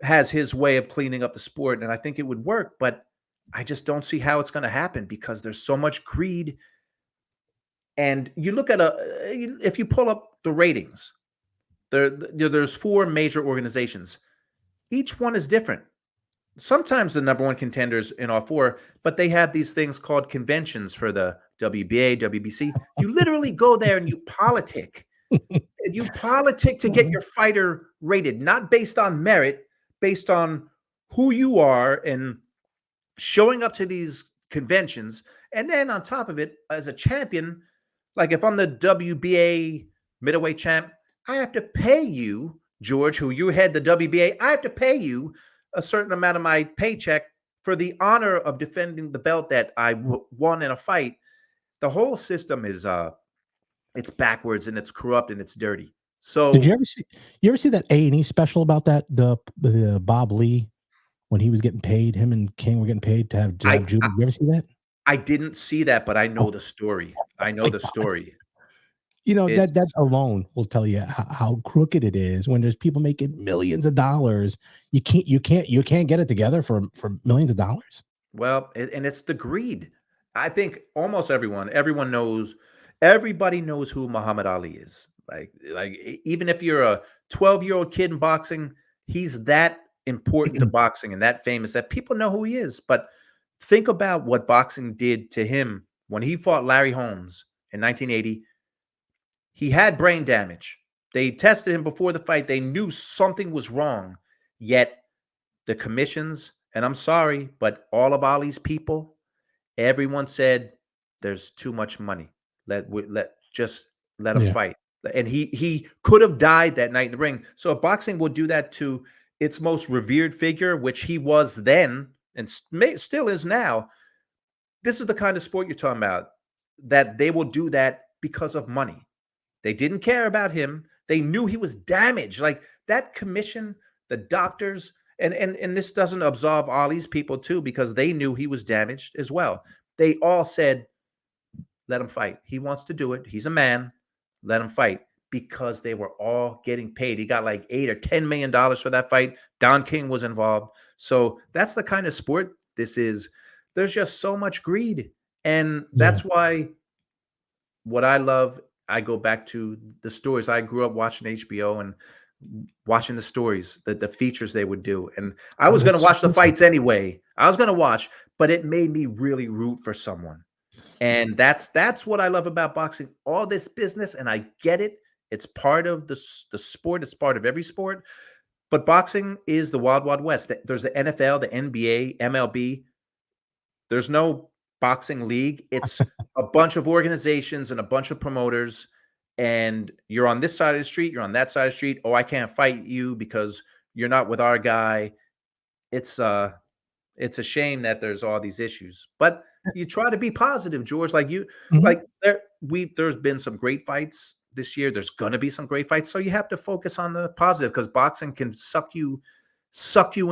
has his way of cleaning up the sport, and I think it would work, but I just don't see how it's going to happen because there's so much greed. And you look at if you pull up the ratings, there's four major organizations. Each one is different. Sometimes the number one contenders in all four, but they have these things called conventions for the WBA, WBC. You literally go there and you politic. And you politic to get your fighter rated, not based on merit, based on who you are and showing up to these conventions. And then on top of it, as a champion, like if I'm the WBA middleweight champ, I have to pay you, George, who you head the WBA, I have to pay you a certain amount of my paycheck for the honor of defending the belt that I won in a fight. The whole system is it's backwards and it's corrupt and it's dirty. Did So you ever see that A&E special about that the Bob Lee when he was getting paid, him and King were getting paid to have I Jab Judah? You ever see that? I didn't see that, but I know Oh the story. I know my the god. story. You know, It's that alone will tell you how crooked it is when there's people making millions of dollars. You can't get it together for millions of dollars. well, and it's the greed. I think almost everyone knows, everybody knows who Muhammad Ali is. Even if you're a 12-year-old kid in boxing, he's that important to boxing and that famous that people know who he is. But think about what boxing did to him when he fought Larry Holmes in 1980. He had brain damage. They tested him before the fight. They knew something was wrong. Yet the commissions, and I'm sorry, but all of Ali's people, everyone said there's too much money. Let him Yeah, fight. And he could have died that night in the ring. So if boxing will do that to its most revered figure, which he was then and still is now, this is the kind of sport you're talking about, that they will do that because of money. They didn't care about him. They knew he was damaged. Like that commission, the doctors, and this doesn't absolve all these people too, because they knew he was damaged as well. They all said, let him fight. He wants to do it. He's a man. Let him fight. Because they were all getting paid. He got like $8 or $10 million for that fight. Don King was involved. So that's the kind of sport this is. There's just so much greed. And yeah, that's why what I love, I go back to the stories. I grew up watching HBO and watching the stories, the features they would do. And I was going to that's watch the awesome. fights anyway. I was going to watch, but it made me really root for someone. And that's what I love about boxing. All this business, and I get it. It's part of the sport. It's part of every sport. But boxing is the wild, wild west. There's the NFL, the NBA, MLB. There's no boxing league. It's a bunch of organizations and a bunch of promoters, and you're on this side of the street, you're on that side of the street. Oh, I can't fight you because you're not with our guy. It's it's a shame that there's all these issues. But you try to be positive, George. Mhm. There's been some great fights this year. There's gonna be some great fights. So you have to focus on the positive because boxing can suck you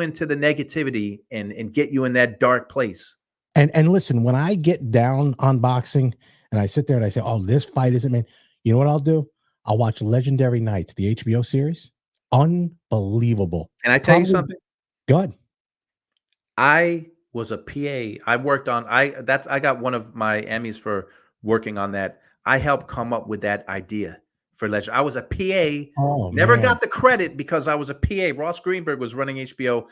into the negativity and get you in that dark place. And listen, when I get down on boxing and I sit there and I say, "Oh, this fight isn't man," you know what I'll do? I'll watch Legendary Nights, the HBO series. Unbelievable. Can I tell you Probably something? good. I was a PA. I worked on I got one of my Emmys for working on that. I helped come up with that idea for Legend. I was a PA, Oh never man. got the credit because I was a PA. Ross Greenberg was running HBO,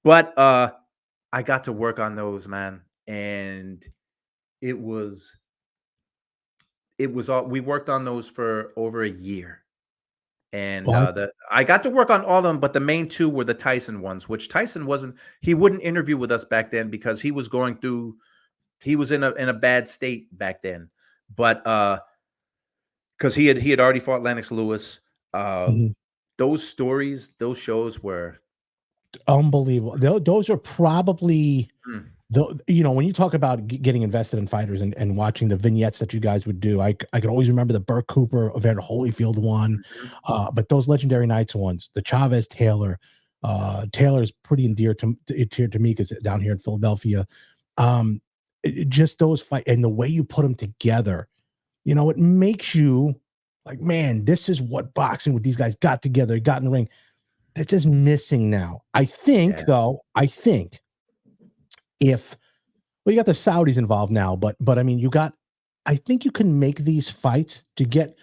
but I got to work on those, man. And it was it was all we worked on those for over a year. And Well, I got to work on all of them, but the main two were the Tyson ones, which Tyson wasn't. He wouldn't interview with us back then because he was going through. He was in a bad state back then, but because he had already fought Lennox Lewis. Uh, mhm. those stories, those shows were Unbelievable. Those are probably mm, when you talk about getting invested in fighters and watching the vignettes that you guys would do, I could always remember the Burt Cooper, Evander Holyfield one, mhm. but those Legendary Nights ones, the Chavez Taylor, Taylor's pretty endeared to me because down here in Philadelphia, um, just those fight and the way you put them together, it makes you like, man, this is what boxing with these guys got together, got in the ring. That's just missing now. I think Yeah. though, if you got the Saudis involved now, but I mean, I think you can make these fights to get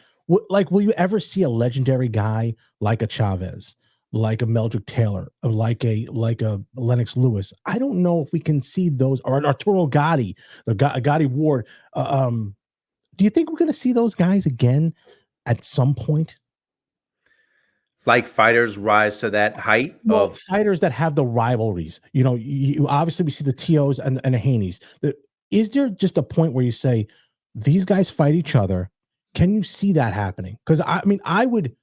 like, will you ever see a legendary guy like a Chavez, like a Meldrick Taylor, or like a Lennox Lewis? I don't know if we can see those, or an Arturo Gotti, Gotti Ward. Do you think we're going to see those guys again at some point? Like fighters rise to that height Well, of fighters that have the rivalries, you obviously we see the TOs and the Haneys. Is there just a point where you say these guys fight each other? Can you see that happening? Because I mean, I would,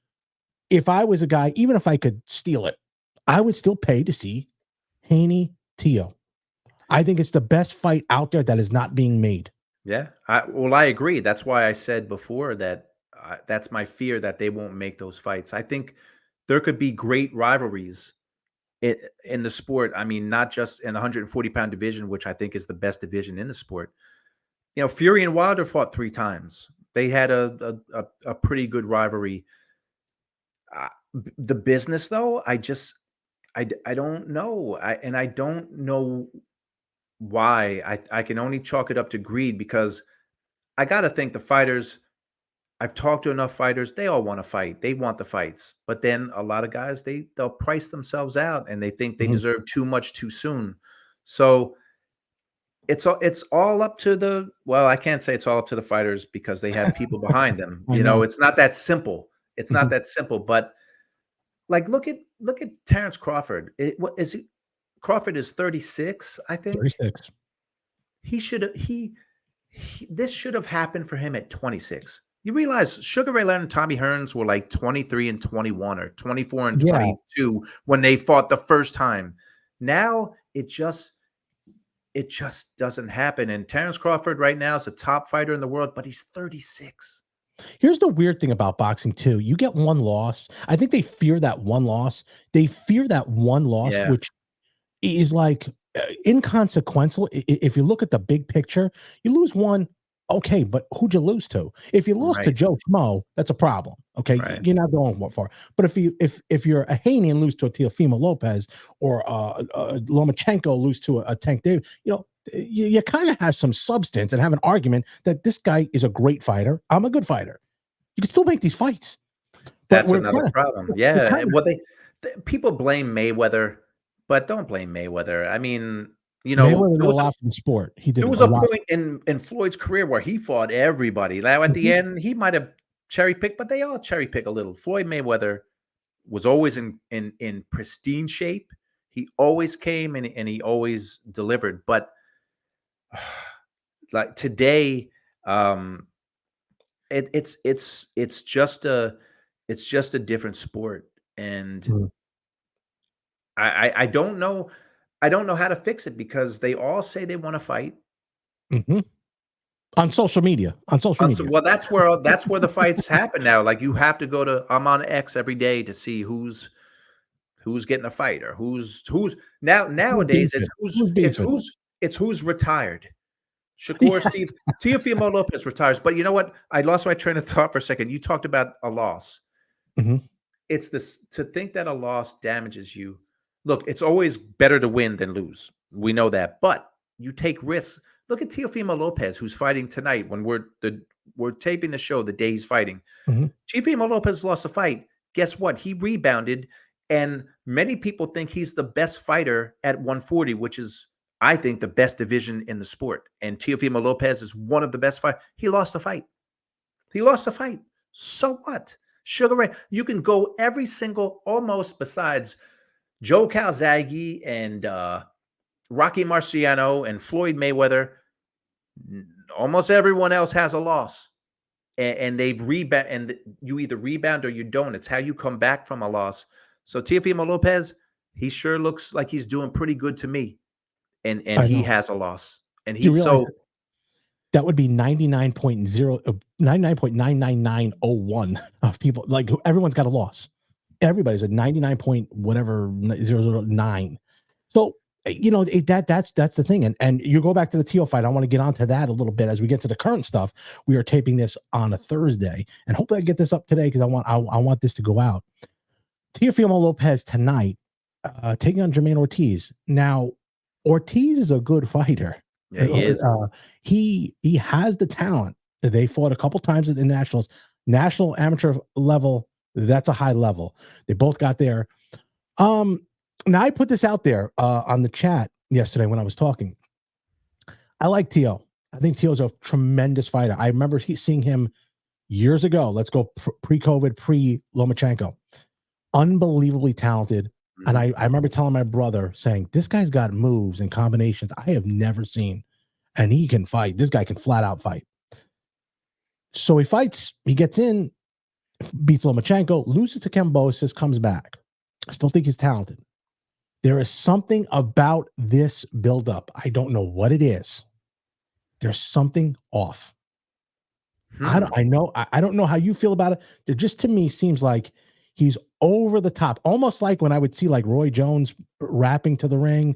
if I was a guy, even if I could steal it, I would still pay to see Haney Tio. I think it's the best fight out there that is not being made. yeah. I agree. That's why I said before that that's my fear that they won't make those fights. I think there could be great rivalries in the sport. I mean, not just in the 140-pound division, which I think is the best division in the sport. Fury and Wilder fought 3 times. They had a pretty good rivalry. The business, though, I don't know. I don't know why. I can only chalk it up to greed because I got to think the fighters. I've talked to enough fighters. They all want to fight. They want the fights, but then a lot of guys they'll price themselves out and they think they Mhm. deserve too much too soon. So it's all up to the well, I can't say it's all up to the fighters because they have people behind them. I know. It's not that simple. It's not Mhm. that simple. But like look at Terrence Crawford. What is he? Crawford is 36, I think. 36. He should have this should have happened for him at 26. You realize Sugar Ray Leonard and Tommy Hearns were like 23 and 21 or 24 and Yeah. 22 when they fought the first time. Now it just doesn't happen. And Terrence Crawford right now is a top fighter in the world, but he's 36. Here's the weird thing about boxing too. You get one loss. I think they fear that one loss. They fear that one loss, Yeah, which is like inconsequential. If you look at the big picture, you lose one, okay, but who'd you lose to? If you lost to right, Joe Schmo, that's a problem. Okay, right. you're not going far. But if you're a Haney and lose to a Teofimo Lopez, or Lomachenko lose to a Tank David, you kind of have some substance and have an argument that this guy is a great fighter. I'm a good fighter. You can still make these fights, but That's another problem. we're Yeah, kind of well, people blame Mayweather, but don't blame Mayweather. I mean, Mayweather did a lot for the sport. He did there was a a lot. point in Floyd's career where he fought everybody. Now at the Mhm. end, he might have cherry picked, but they all cherry pick a little. Floyd Mayweather was always in pristine shape. He always came and he always delivered. But like today, um, it's just a different sport, and Mm. I don't know how to fix it because they all say they want to fight. Mhm. On social media. On social So, media. well, that's where the fights happen now. Like you have to go to I'm on X every day to see who's getting a fight or who's Who's nowadays beefing? Who's beefing? it's who's retired. Shakur Yeah. Steve Teofimo Lopez retires, but you know what? I lost my train of thought for a second. You talked about a loss. Mhm. It's this to think that a loss damages you. Look, it's always better to win than lose. We know that, but you take risks. Look at Teofimo Lopez, who's fighting tonight. When we're taping the show the day he's fighting, Mhm. Teofimo Lopez lost a fight. Guess what? He rebounded, and many people think he's the best fighter at 140, which is, I think, the best division in the sport. And Teofimo Lopez is one of the best fighters. He lost the fight. He lost the fight. So what? Sugar Ray, you can go every single, almost besides Joe Calzaghe and Rocky Marciano and Floyd Mayweather, almost everyone else has a loss. And they've rebound, and you either rebound or you don't. It's how you come back from a loss. So Teofimo Lopez, he sure looks like he's doing pretty good to me. And I he know. has a loss. And Do you he realize so that would be 99.99901 of people? Like, everyone's got a loss. Everybody's at 99 point whatever 009. So that's the thing. And you go back to the Teo fight. I want to get onto that a little bit as we get to the current stuff. We are taping this on a Thursday, and hopefully I get this up today because I want this to go out. Teofimo Lopez tonight, taking on Jermaine Ortiz. Now, Ortiz is a good fighter. yeah, he is. He has the talent. They fought a couple times at the nationals, national amateur level. That's a high level. They both got there. Now I put this out there on the chat yesterday when I was talking. I like Teo. I think Teo's a tremendous fighter. I remember seeing him years ago. Let's go pre-COVID, pre-Lomachenko. Unbelievably talented. And I remember telling my brother, saying, this guy's got moves and combinations I have never seen. And he can fight. This guy can flat out fight. So he fights. He gets in, beats Lomachenko, loses to Kambosos, comes back. I still think he's talented. There is something about this buildup. I don't know what it is. There's something off. I don't know how you feel about it. It just, to me, seems like he's over the top, almost like when I would see like Roy Jones rapping to the ring.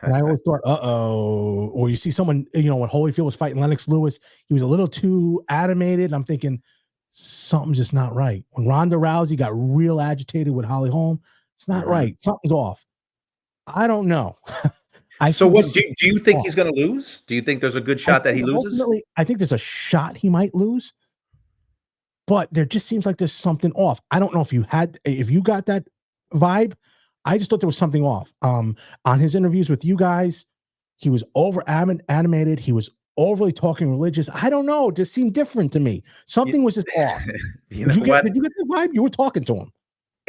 And I always thought, uh-oh. Or you see someone, when Holyfield was fighting Lennox Lewis, he was a little too animated. And I'm thinking, something's just not right. When Ronda Rousey got real agitated with Holly Holm, it's not right. Something's off. I don't know. So what do you think he's going to lose? Do you think there's a good shot that he loses? Ultimately, I think there's a shot he might lose, but there just seems like there's something off. I don't know if you got that vibe. I just thought there was something off. On his interviews with you guys, he was over animated. He was overly talking religious. I don't know. It just seemed different to me. Something was just off. Did you get the vibe? You were talking to him.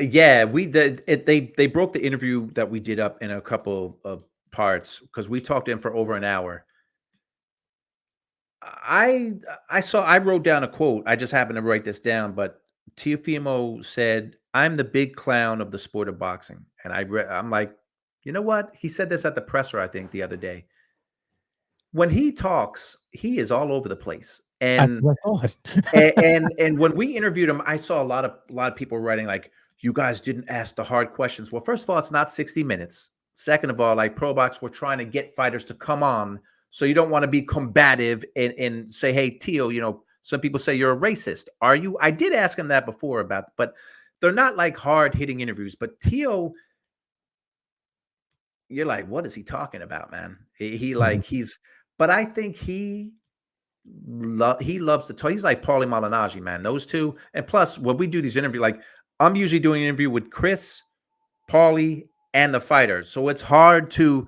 Yeah, they broke the interview that we did up in a couple of parts because we talked to him for over an hour. I wrote down a quote. I just happened to write this down, but Teofimo said, "I'm the big clown of the sport of boxing." And I'm like, you know what? He said this at the presser, I think, the other day. When he talks, he is all over the place. And and when we interviewed him, I saw a lot of people writing like, you guys didn't ask the hard questions. Well, first of all, it's not 60 minutes. Second of all, like PROBOX, we're trying to get fighters to come on. So you don't want to be combative and say, hey, Teo, some people say you're a racist. Are you? I did ask him that before but they're not like hard hitting interviews. But Teo, you're like, what is he talking about, man? But I think he loves to talk. He's like Paulie Malignaggi, man. Those two. And plus, when we do these interviews, like I'm usually doing an interview with Chris, Paulie, and the fighters. So it's hard to,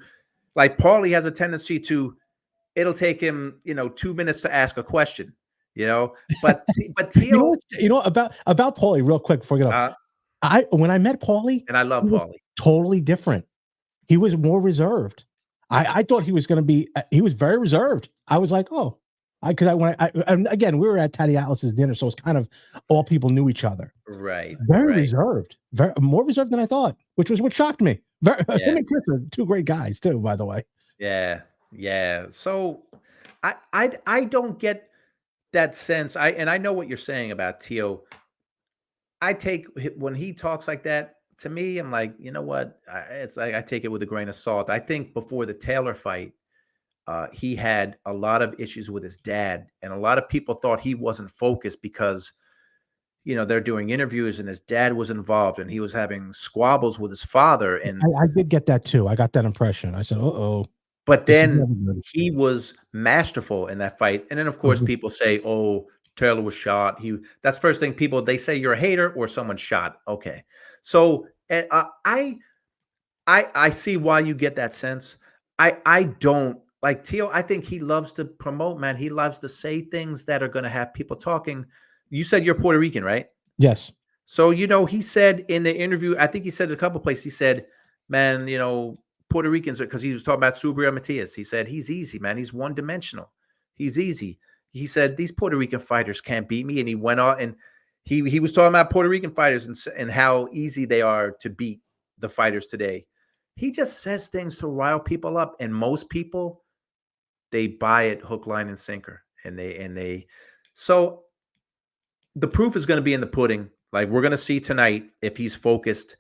like, Paulie has a tendency to, it'll take him, 2 minutes to ask a question, but Teo, about Paulie real quick before we get up. When I met Paulie, and I love Paulie, totally different. He was more reserved. I thought he was going to be, he was very reserved. I was like, oh, again, we were at Taddy Atlas's dinner, so it's kind of all people knew each other. Right. Very reserved, more reserved than I thought, which shocked me. Him and Chris are two great guys too, by the way. Yeah. So I don't get that sense. I know what you're saying about Teo. I take when he talks like that. To me, I'm like, you know what? It's like I take it with a grain of salt. I think before the Taylor fight, he had a lot of issues with his dad, and a lot of people thought he wasn't focused because, they're doing interviews and his dad was involved and he was having squabbles with his father. And I did get that too. I got that impression. I said, uh-oh. But then he was masterful in that fight. And then, of course, people say, oh, Taylor was shot. That's first thing they say you're a hater or someone shot. Okay. So I see why you get that sense. I don't like Teo. I think he loves to promote, man. He loves to say things that are going to have people talking. You said you're Puerto Rican, right? Yes. So, he said in the interview, I think he said it a couple places, he said, man, Puerto Ricans, because he was talking about Subriel Matias. He said, he's easy, man. He's one dimensional. He's easy. He said, these Puerto Rican fighters can't beat me. And he went on and he was talking about Puerto Rican fighters and how easy they are to beat the fighters today. He just says things to rile people up. And most people, they buy it hook, line, and sinker. So the proof is going to be in the pudding. Like, we're going to see tonight if he's focused.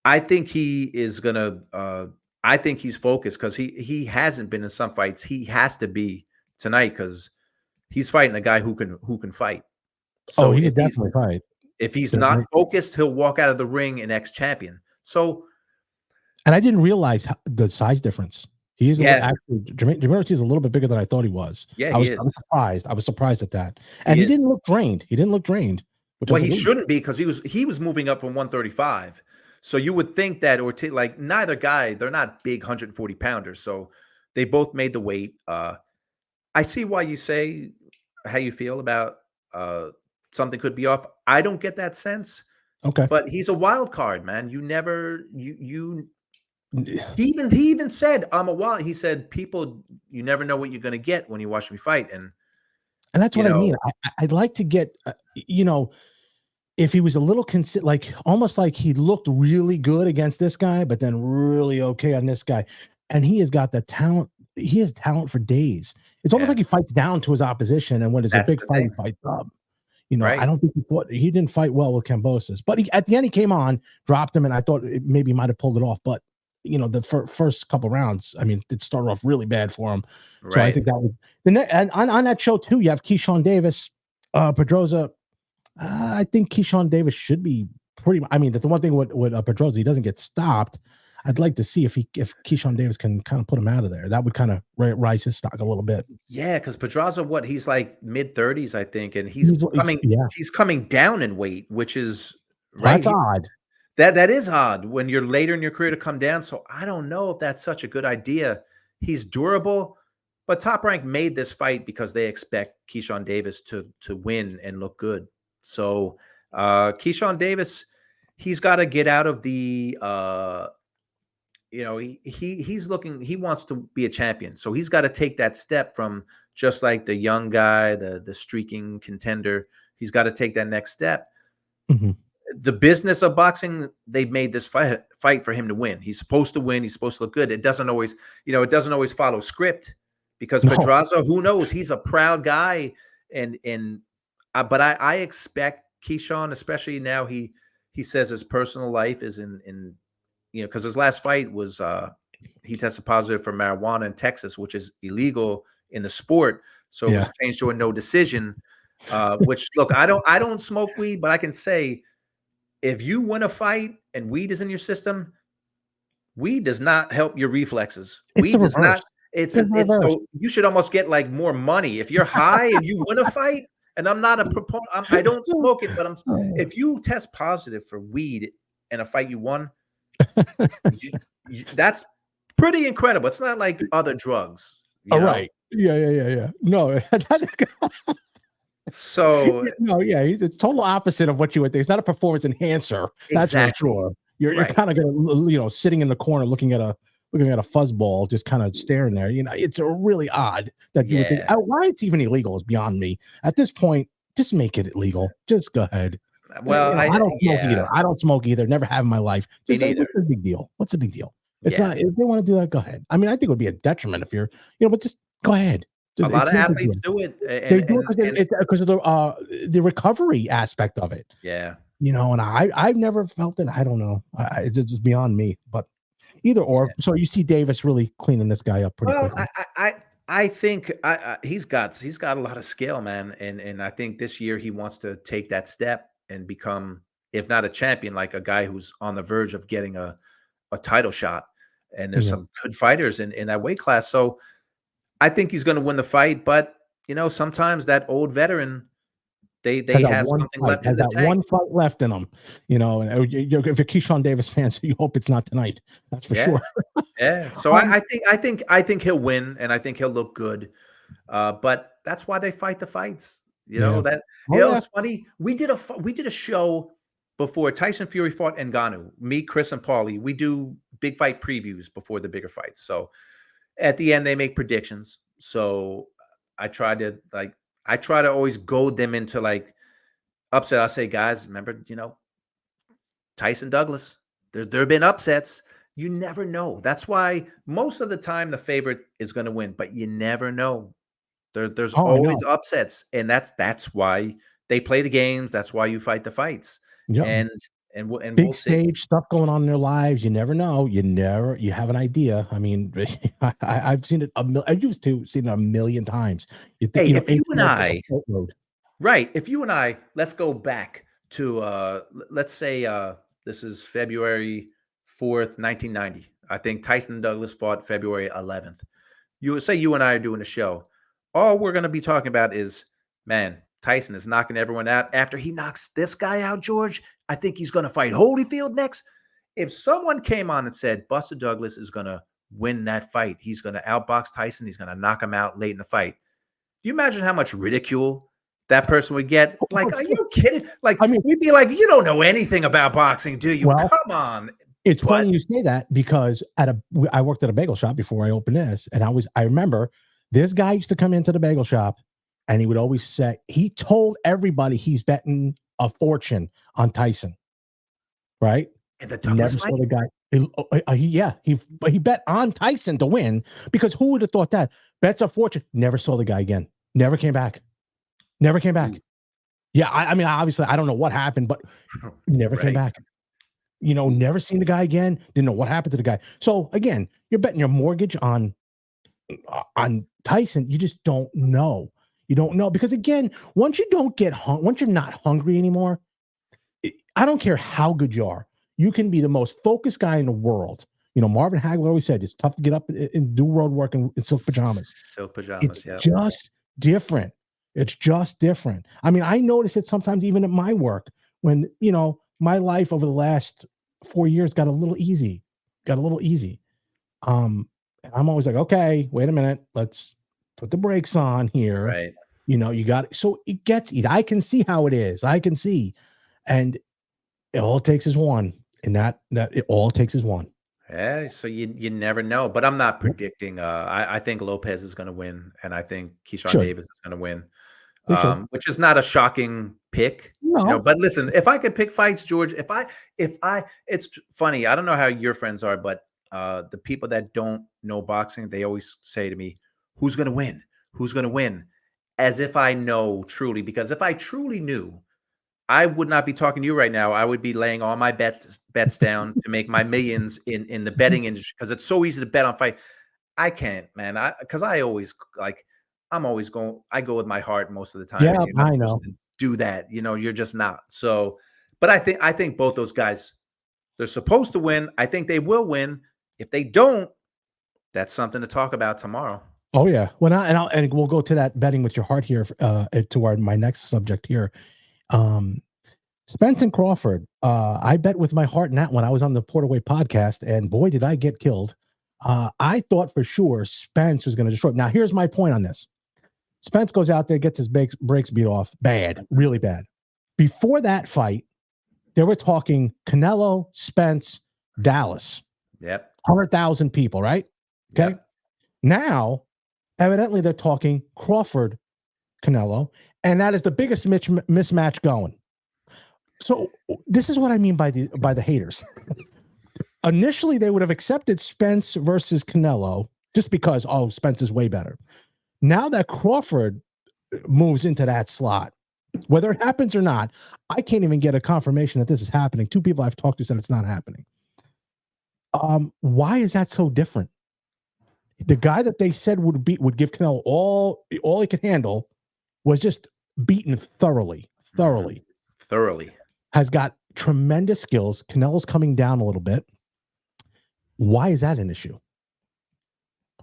I think he is going to, I think he's focused because he hasn't been in some fights. He has to be tonight because he's fighting a guy who can fight. Oh, So he could definitely fight. if he's not focused, he'll walk out of the ring an ex-champion. So, and I didn't realize the size difference. He is actually Jermaine Ortiz is a little bit bigger than I thought he was. Yeah, I was surprised. I was surprised at that. And he didn't look drained. Well, he shouldn't be because he was moving up from 135. So you would think that Ortiz, like, neither guy, they're not big 140 pounders. So they both made the weight. I see why you say how you feel about something could be off. I don't get that sense. Okay. But he's a wild card, man. He even said, I'm a wild. He said, people, you never know what you're going to get when you watch me fight. And that's what I mean. I'd like to get, if he was a little like almost like he looked really good against this guy, but then really okay on this guy. And he has got the talent. He has talent for days. It's almost like he fights down to his opposition. And when there's a big fight, he fights up. I don't think he didn't fight well with Kambosos, but at the end he came on, dropped him, and I thought maybe he might have pulled it off. But the first couple rounds, I mean, it started off really bad for him. Right. So I think that was and on that show too. You have Keyshawn Davis, Pedroza. I think Keyshawn Davis should be pretty. I mean, the one thing with Pedroza, he doesn't get stopped. I'd like to see if Keyshawn Davis can kind of put him out of there. That would kind of rise his stock a little bit. Yeah, because Pedraza, he's like mid-30s, I think, and he's coming down in weight, which is right. That's odd. That is odd when you're later in your career to come down. So I don't know if that's such a good idea. He's durable, but Top Rank made this fight because they expect Keyshawn Davis to win and look good. So Keyshawn Davis, he's got to get out of the he's looking, he wants to be a champion. So he's got to take that step from just like the young guy, the streaking contender. He's got to take that next step. Mm-hmm. The business of boxing, they made this fight for him to win. He's supposed to win. He's supposed to look good. It doesn't always, it doesn't always follow script because Pedraza, who knows? He's a proud guy. But I expect Keyshawn, especially now he says his personal life is in because his last fight was he tested positive for marijuana in Texas, which is illegal in the sport. So it was changed to a no decision. Which, look, I don't smoke weed, but I can say if you win a fight and weed is in your system, weed does not help your reflexes. Weed does not. It's so you should almost get like more money if you're high and you win a fight. And I'm not a proponent. I don't smoke it, but if you test positive for weed in a fight you won, that's pretty incredible. It's not like other drugs. Right. Yeah. No. So no, he's the total opposite of what you would think. It's not a performance enhancer. That's for sure. You're kind of gonna, sitting in the corner looking at a fuzzball, just kind of staring there. It's really odd that you would think why it's even illegal is beyond me. At this point, just make it illegal. Just go ahead. Well, I don't smoke either. I don't smoke either. Never have in my life. Just what's the big deal? What's the big deal? It's not. If they want to do that, go ahead. I mean, I think it would be a detriment if you're, but just go ahead. A lot of athletes do it. They do it because of the recovery aspect of it. Yeah. And I've never felt it. I don't know. It's just beyond me. But either or. Yeah. So you see Davis really cleaning this guy up pretty quickly. I think he's got a lot of skill, man, and I think this year he wants to take that step and become, if not a champion, like a guy who's on the verge of getting a title shot. And there's some good fighters in that weight class. So I think he's going to win the fight, but sometimes that old veteran, they have something left in the tank. One fight left in them, and if you're Keyshawn Davis fans, you hope it's not tonight. That's for sure. Yeah. So I think he'll win, and I think he'll look good. But that's why they fight the fights. It's funny. We did a show before Tyson Fury fought Ngannou, me, Chris, and Paulie, we do big fight previews before the bigger fights. So at the end, they make predictions. So I try to always goad them into like upset. I'll say, guys, remember, Tyson Douglas. There have been upsets. You never know. That's why most of the time the favorite is going to win, but you never know. There's Oh, I know. always upsets, and that's why they play the games. That's why you fight the fights, Yep. and Big we'll see. stage stuff going on in their lives. You never know. You have an idea. I mean, I've seen it. I used to seen it a million times. Hey, if you and HBO is a I, boat road. right? If you and I, let's go back to let's say this is February 4th, 1990. I think Tyson Douglas fought February 11th. You would say you and I are doing a show. All we're going to be talking about is, man, Tyson is knocking everyone out. After he knocks this guy out, George, I think he's going to fight Holyfield next. If someone came on and said Buster Douglas is going to win that fight, he's going to outbox Tyson, he's going to knock him out late in the fight. Do you imagine how much ridicule that person would get? Like, are you kidding? Like, I mean, we'd be like, you don't know anything about boxing, do you? well, Come on. it's funny you say that because I worked at a bagel shop before I opened this, and I remember this guy used to come into the bagel shop, and he would always say he told everybody he's betting a fortune on Tyson, right? And the Douglas Never fight? saw the guy. He bet on Tyson to win because who would have thought that? Bets a fortune. Never saw the guy again. Never came back. Never came back. Yeah, I mean, obviously, I don't know what happened, but never came back. Never seen the guy again. Didn't know what happened to the guy. So again, you're betting your mortgage on Tyson. You just don't know. You don't know because again, once you don't get once you're not hungry anymore, I don't care how good you are. You can be the most focused guy in the world. Marvin Hagler always said it's tough to get up and do road work in silk pajamas. Silk pajamas, It's just different. It's just different. I mean, I notice it sometimes even at my work when, my life over the last 4 years got a little easy. And I'm always like, okay, wait a minute. Let's put the brakes on here. Right. You got so it gets easy. I can see how it is. I can see. And it all it takes is one. And that it all it takes is one. Yeah, so you never know. But I'm not predicting. I think Lopez is going to win, and I think Keyshawn Davis is going to win, which is not a shocking pick. No. But listen, if I could pick fights, George, it's funny. I don't know how your friends are, but the people that don't know boxing, they always say to me, "Who's going to win? Who's going to win?" As if I know truly, because if I truly knew, I would not be talking to you right now. I would be laying all my bets down to make my millions in the betting industry because it's so easy to bet on fight. I can't, man. Because I always I go with my heart most of the time. Yeah, And you're not I supposed know. to do that. You're just not. So, but I think both those guys, they're supposed to win. I think they will win. If they don't, that's something to talk about tomorrow. Oh yeah. And we'll go to that betting with your heart here to my next subject here. Spence and Crawford. I bet with my heart in that one. I was on the Portaway podcast, and boy, did I get killed. I thought for sure Spence was going to destroy him. Now, here's my point on this. Spence goes out there, gets his brakes beat off. Bad, really bad. Before that fight, they were talking Canelo, Spence, Dallas. Yep. 100,000 people, right? Okay. Yep. Now, evidently, they're talking Crawford, Canelo, and that is the biggest mismatch going. So this is what I mean by the haters. Initially, they would have accepted Spence versus Canelo just because, Spence is way better. Now that Crawford moves into that slot, whether it happens or not, I can't even get a confirmation that this is happening. 2 people I've talked to said it's not happening. Why is that so different? The guy that they said would give Canelo all he could handle was just beaten thoroughly. Has got tremendous skills. Canelo's coming down a little bit. Why is that an issue?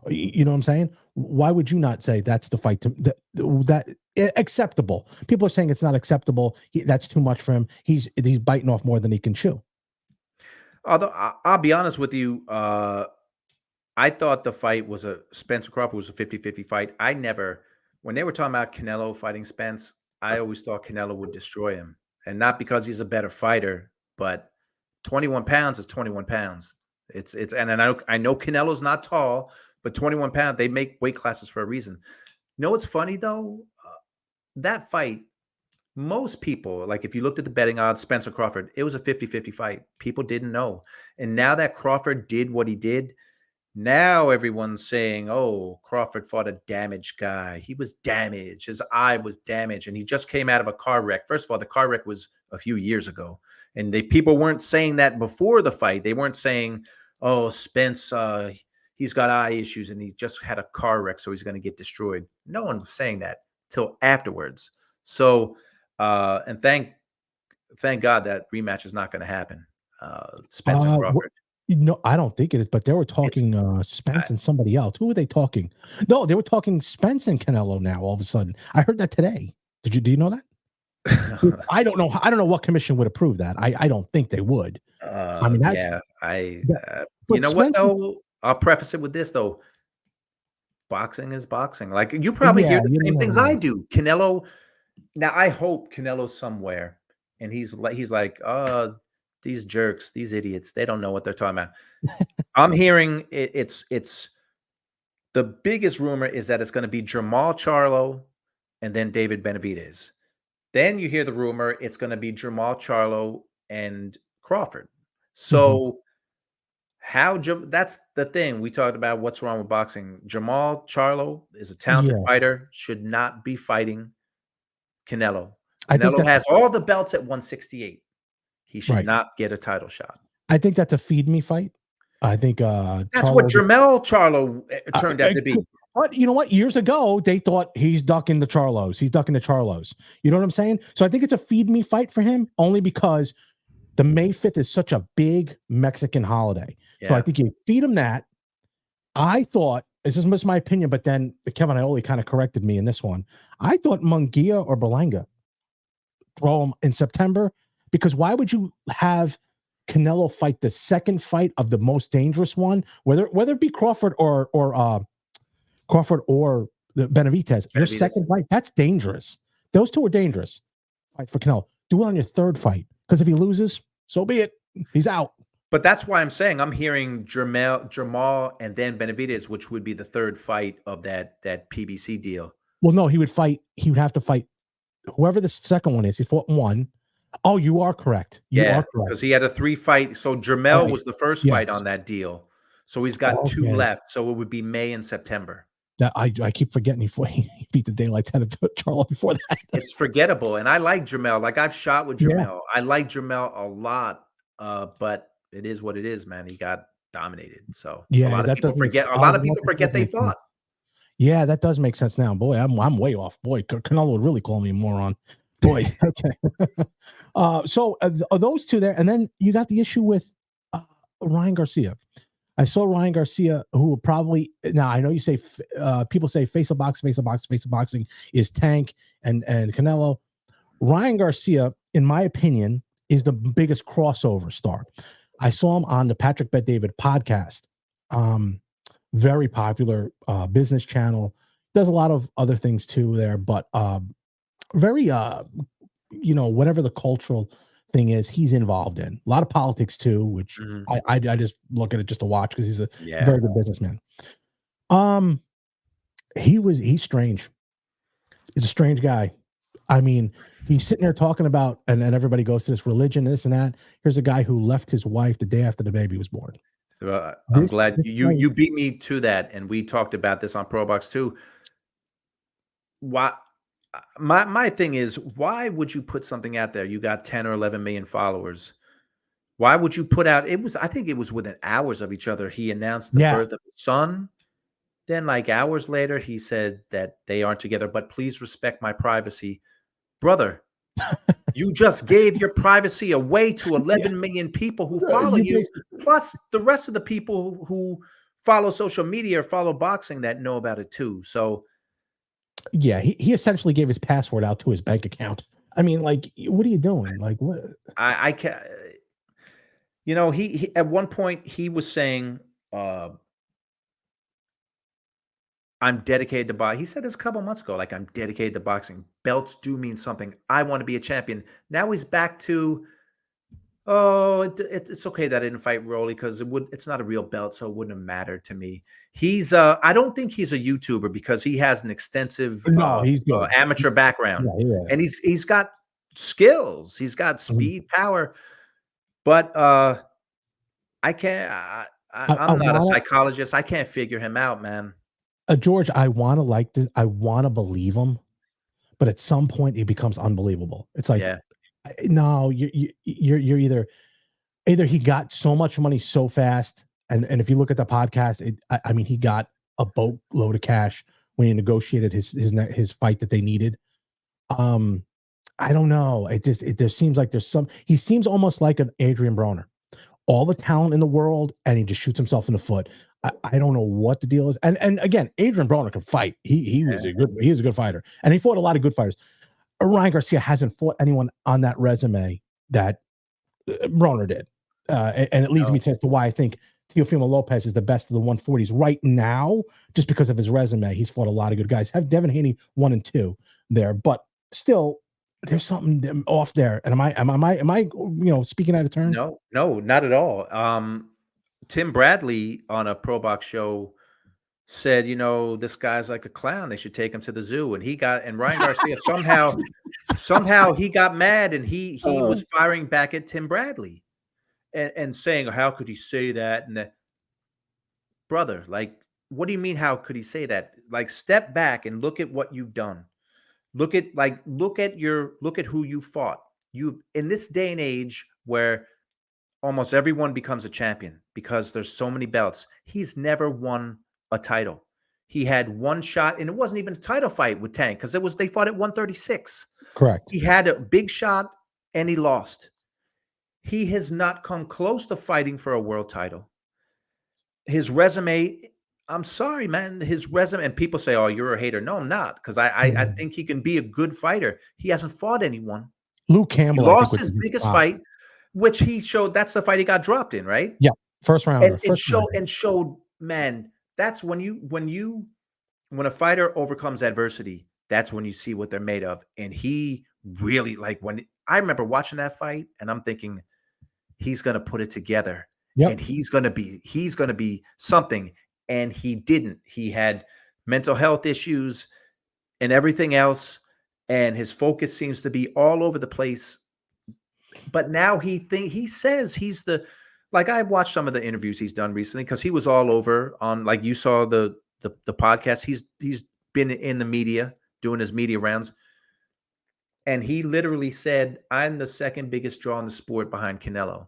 You know what I'm saying? Why would you not say that's the fight that acceptable? People are saying it's not acceptable. That's too much for him. He's biting off more than he can chew. Although I'll be honest with you, I thought the fight was Spencer Crawford was a 50-50 fight. When they were talking about Canelo fighting Spence, I always thought Canelo would destroy him. and not because he's a better fighter, but 21 pounds is 21 pounds. It's and I know Canelo's not tall, but 21 pounds, they make weight classes for a reason. You know what's funny though? That fight, most people, like if you looked at the betting odds, Spencer Crawford, it was a 50-50 fight. People didn't know. And now that Crawford did what he did, now everyone's saying, oh, Crawford fought a damaged guy. He was damaged. His eye was damaged. And he just came out of a car wreck. First of all, the car wreck was a few years ago. And people weren't saying that before the fight. They weren't saying, oh, Spence, he's got eye issues and he just had a car wreck, so he's going to get destroyed. No one was saying that till afterwards. So, and thank God that rematch is not going to happen. Spence and Crawford. No, I don't think it is, but they were talking Spence and somebody else. Who were they talking? No, they were talking Spence and Canelo now all of a sudden. I heard that today. Do you know that? I don't know. I don't know what commission would approve that. I don't think they would. I mean, that's, you know what though? I'll preface it with this though. Boxing is boxing. Like you probably hear the same things I do. Canelo. Now I hope Canelo's somewhere and he's like, oh, these jerks, these idiots, they don't know what they're talking about. I'm hearing it's the biggest rumor is that it's going to be Jermall Charlo and then David Benavidez. Then you hear the rumor it's going to be Jermall Charlo and Crawford. So that's the thing we talked about. What's wrong with boxing? Jermall Charlo is a talented fighter, should not be fighting Canelo. Canelo has all the belts at 168. He should not get a title shot. I think that's a feed me fight. I think that's what Jermall Charlo turned out to be. But you know what? Years ago, they thought he's ducking the Charlos. He's ducking the Charlos. You know what I'm saying? So I think it's a feed me fight for him only because the May 5th is such a big Mexican holiday. Yeah. So I think you feed him that. I thought, this is just my opinion, but then Kevin Iole kind of corrected me in this one. I thought Munguia or Berlanga throw him in September, because why would you have Canelo fight the second fight of the most dangerous one, whether it be Crawford or the Benavidez, your second fight, that's dangerous. Those two are dangerous. Fight for Canelo. Do it on your third fight, because if he loses, so be it. He's out. But that's why I'm saying I'm hearing Jermall and then Benavidez, which would be the third fight of that PBC deal. Well, no, he would have to fight whoever the second one is. He fought one. Oh, you are correct. You are correct. Because he had a 3-fight. So Jermell was the first fight on that deal. So he's got 2 left. So it would be May and September. That I keep forgetting he beat the daylights out of Charlo before that. It's forgettable. And I like Jermell. Like I've shot with Jermell. I like Jermell a lot. But it is what it is, man. He got dominated. So a lot of people forget they fought. Yeah, that does make sense now. Boy, I'm way off. Boy, Canelo would really call me a moron. Boy, okay. So those two there, and then you got the issue with Ryan Garcia. I saw Ryan Garcia, who will probably, now I know you say people say face of boxing is Tank and Canelo. Ryan Garcia, in my opinion, is the biggest crossover star. I saw him on the Patrick Bet David podcast. Very popular business channel. Does a lot of other things too there, but very whatever the cultural thing is, he's involved in a lot of politics too, which I just look at it just to watch because he's a very good businessman. He's strange. He's a strange guy. I mean, he's sitting there talking about, and everybody goes to this religion, this and that. Here's a guy who left his wife the day after the baby was born. I'm glad you beat me to that, and we talked about this on ProBox too. Why? My thing is, why would you put something out there? You got 10 or 11 million followers. Why would you put out? I think it was within hours of each other. He announced the birth of his son. Then, like hours later, he said that they aren't together, but please respect my privacy. Brother, you just gave your privacy away to 11 million people who follow you, plus the rest of the people who follow social media or follow boxing that know about it too. So, yeah, he essentially gave his password out to his bank account. I mean, like, what are you doing? Like, what? I can't. He at one point he was saying, I'm dedicated to boxing. He said this a couple months ago, like, I'm dedicated to boxing. Belts do mean something. I want to be a champion. Now he's back to, oh, it's okay that I didn't fight Rolly because it's not a real belt, so it wouldn't have mattered to me. He's I don't think he's a YouTuber because he has an extensive No, he's good. amateur background, Yeah. and he's got skills. He's got speed, power, but I can't. I'm not a psychologist. I can't figure him out, man. George, I want to like this. I want to believe him, but at some point it becomes unbelievable. It's like, no, you're either he got so much money so fast, and if you look at the podcast, I mean, he got a boatload of cash when he negotiated his fight that they needed. I don't know. There seems like he seems almost like an Adrian Broner. All the talent in the world, and he just shoots himself in the foot. I don't know what the deal is. And again, Adrian Broner can fight. He was a good fighter, and he fought a lot of good fighters. Ryan Garcia hasn't fought anyone on that resume that Broner did, and it leads me to why I think Teofimo Lopez is the best of the 140s right now, just because of his resume. He's fought a lot of good guys. Have Devin Haney 1 and 2 there, but still, there's something off there. And am I speaking out of turn? No, not at all. Tim Bradley on a ProBox show said, this guy's like a clown. They should take him to the zoo. And Ryan Garcia somehow he got mad, and he was firing back at Tim Bradley and saying, how could he say that? And brother, like, what do you mean? How could he say that? Like, step back and look at what you've done. Look at who you fought. You, in this day and age where almost everyone becomes a champion because there's so many belts, he's never won a title. He had one shot, and it wasn't even a title fight with Tank because they fought at 136. Correct. He had a big shot and he lost. He has not come close to fighting for a world title. His resume, I'm sorry, man. His resume, and people say, oh, you're a hater. No, I'm not, because I think he can be a good fighter. He hasn't fought anyone. Luke Campbell he lost his biggest fight, which he showed. That's the fight he got dropped in, right? Yeah, first round. And showed, man, that's when a fighter overcomes adversity, that's when you see what they're made of. And he really, like, when I remember watching that fight, and I'm thinking he's gonna put it together. Yep. And he's gonna be something. And he didn't. He had mental health issues and everything else, and his focus seems to be all over the place. But now he says he's like, I watched some of the interviews he's done recently, because he was all over on, like, you saw the podcast. He's been in the media doing his media rounds, and he literally said, I'm the second biggest draw in the sport behind Canelo.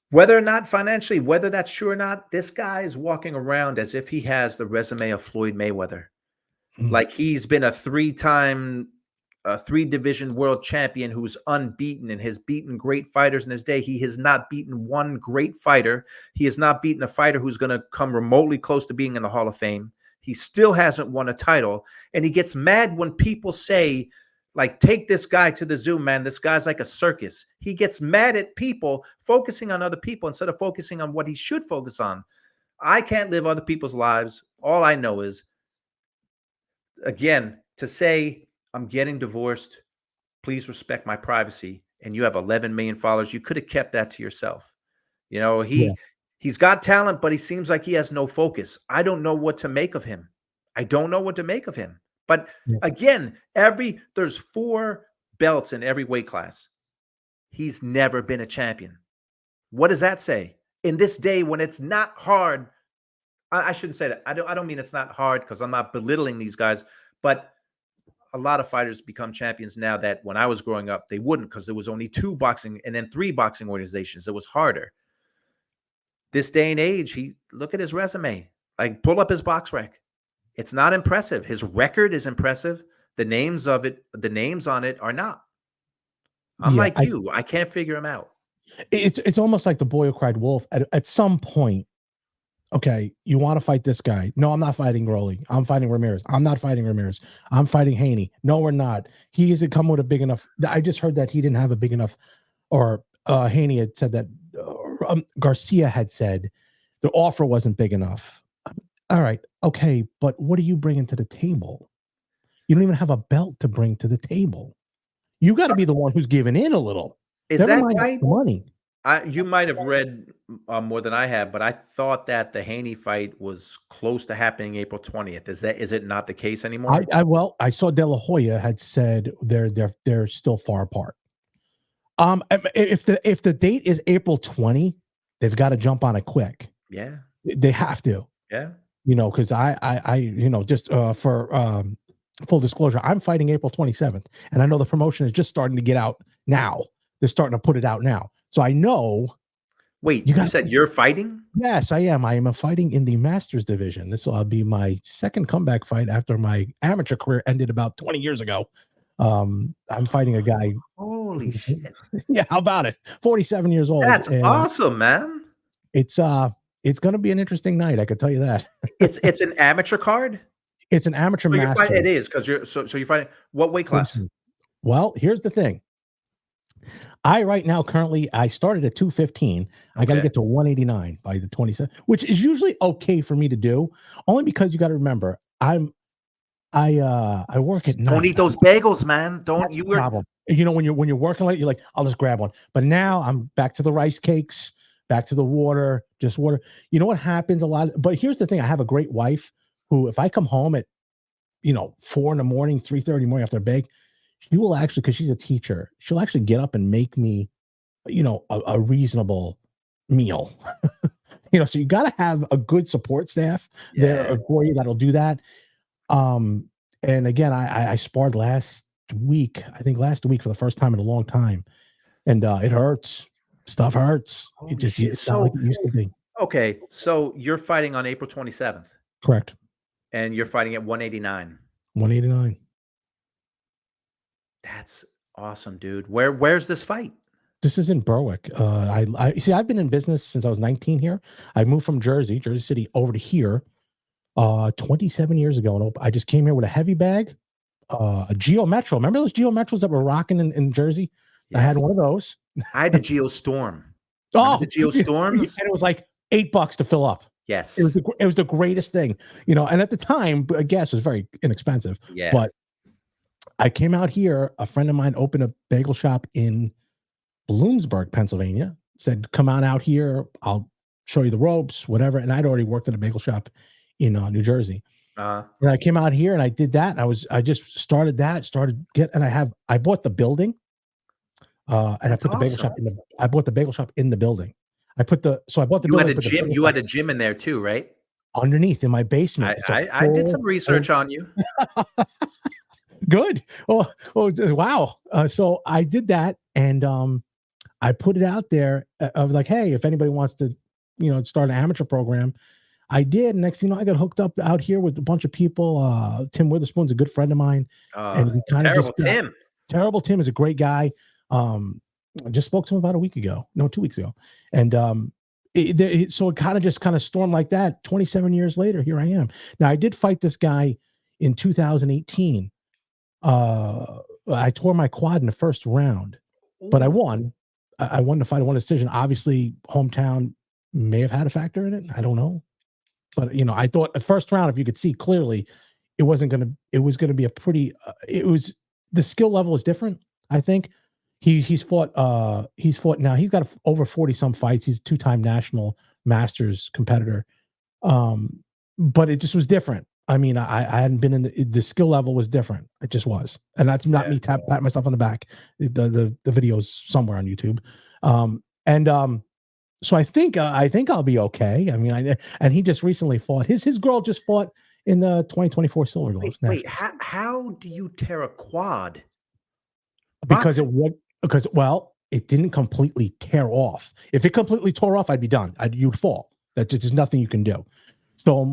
Whether or not financially, whether that's true or not, this guy is walking around as if he has the resume of Floyd Mayweather. Like, he's been a 3-time, 3-division world champion who's unbeaten and has beaten great fighters in his day. He has not beaten one great fighter. He has not beaten a fighter who's going to come remotely close to being in the Hall of Fame. He still hasn't won a title. And he gets mad when people say, like, take this guy to the zoo, man. This guy's like a circus. He gets mad at people focusing on other people instead of focusing on what he should focus on. I can't live other people's lives. All I know is, again, to say, I'm getting divorced, please respect my privacy, and you have 11 million followers, you could have kept that to yourself. He's got talent, but he seems like he has no focus. I don't know what to make of him. But again, there's 4 belts in every weight class. He's never been a champion. What does that say? In this day when it's not hard, I shouldn't say that. I don't mean it's not hard, because I'm not belittling these guys, but a lot of fighters become champions now that when I was growing up, they wouldn't, because there was only 2 boxing and then 3 boxing organizations. It was harder. This day and age, look at his resume. Like, pull up his box rec. It's not impressive. His record is impressive. The names on it are not. I'm like you. I can't figure him out. It's almost like the boy who cried wolf. At some point, okay, you want to fight this guy? No, I'm not fighting Rolly. I'm fighting Ramirez. I'm not fighting Ramirez. I'm fighting Haney. No, we're not. He hasn't come with a big enough. I just heard that he didn't have a big enough, or Haney had said that Garcia had said the offer wasn't big enough. all right, okay, but what are you bringing to the table? You don't even have a belt to bring to the table. You got to be the one who's giving in a little. Is Never that mind right? the money. You might have read more than I have, but I thought that the Haney fight was close to happening April 20th. Is it not the case anymore? Well, I saw De La Hoya had said they're still far apart. If the date is April 20, they've got to jump on it quick. Yeah. They have to. Yeah. You know, because just for full disclosure, I'm fighting April 27th, and I know the promotion is just starting to get out now. They're starting to put it out now, so I know. Wait, you said you're fighting? Yes, I am. I am fighting in the Masters division. This will be my second comeback fight after my amateur career ended about 20 years ago. I'm fighting a guy. Holy shit! Yeah, how about it? 47 years old. That's and awesome, man. It's going to be an interesting night. I can tell you that. It's an amateur card. It's an amateur So master. it is because you're you're fighting what weight class? Well, here's the thing. I right now currently I started at 215. I got to get to 189 by the 27th, which is usually okay for me to do, only because you got to remember I work at night. Don't eat those bagels, man. Don't. That's the problem. You know, when you're working late, you're like, I'll just grab one. But now I'm back to the rice cakes, back to the water, just water. You know what happens a lot? But here's the thing: I have a great wife who, if I come home at 4 in the morning, 3:30 in the morning after I bake, she will actually, because she's a teacher, she'll actually get up and make me, a reasonable meal. So you got to have a good support staff there for you that'll do that. And again, I sparred last week for the first time in a long time, and it hurts. Stuff hurts. It's not like it used to be. Okay, so you're fighting on April 27th. Correct. And you're fighting at 189. 189. That's awesome, dude. Where's this fight? This is in Berwick. I see. I've been in business since I was 19 here. I moved from Jersey City, over to here, 27 years ago, and I just came here with a heavy bag, a Geo Metro. Remember those Geo Metros that were rocking in Jersey? Yes. I had one of those. I had the Geo Storm. Remember the Geo Storms, and it was like $8 to fill up. Yes, it was the greatest thing, And at the time, gas was very inexpensive. Yeah, but I came out here. A friend of mine opened a bagel shop in Bloomsburg, Pennsylvania. Said, "Come on out here. I'll show you the ropes, whatever." And I'd already worked at a bagel shop in New Jersey. And I came out here and I did that. And I just started that. I bought the building. And I put the bagel shop I bought the bagel shop in the building. I bought the building. You had a gym in there too, right? Underneath in my basement. I did some research on you. Good. Oh, wow. So I did that, and I put it out there. I was like, hey, if anybody wants to, start an amateur program, I did. Next thing you know, I got hooked up out here with a bunch of people. Tim Witherspoon's a good friend of mine. And we kind of Tim. Terrible Tim is a great guy. I just spoke to him about 2 weeks ago. And so it kind of stormed like that. 27 years later, here I am. Now, I did fight this guy in 2018. I tore my quad in the first round, but I won. I won the fight. I won a decision. Obviously, hometown may have had a factor in it. I don't know. But, I thought the first round, if you could see clearly, it was going to be a pretty, the skill level is different, I think. He's fought now. He's got over 40 some fights. He's a 2-time national masters competitor. But it just was different. I mean, I hadn't been in the skill level was different. It just was. And that's not me patting myself on the back. The video's somewhere on YouTube. So I think I'll be okay. I mean, and he just recently fought. His girl just fought in the 2024 Silver Gloves. Wait, how do you tear a quad? Because it didn't completely tear off. If it completely tore off, I'd be done. You'd fall. There's nothing you can do. So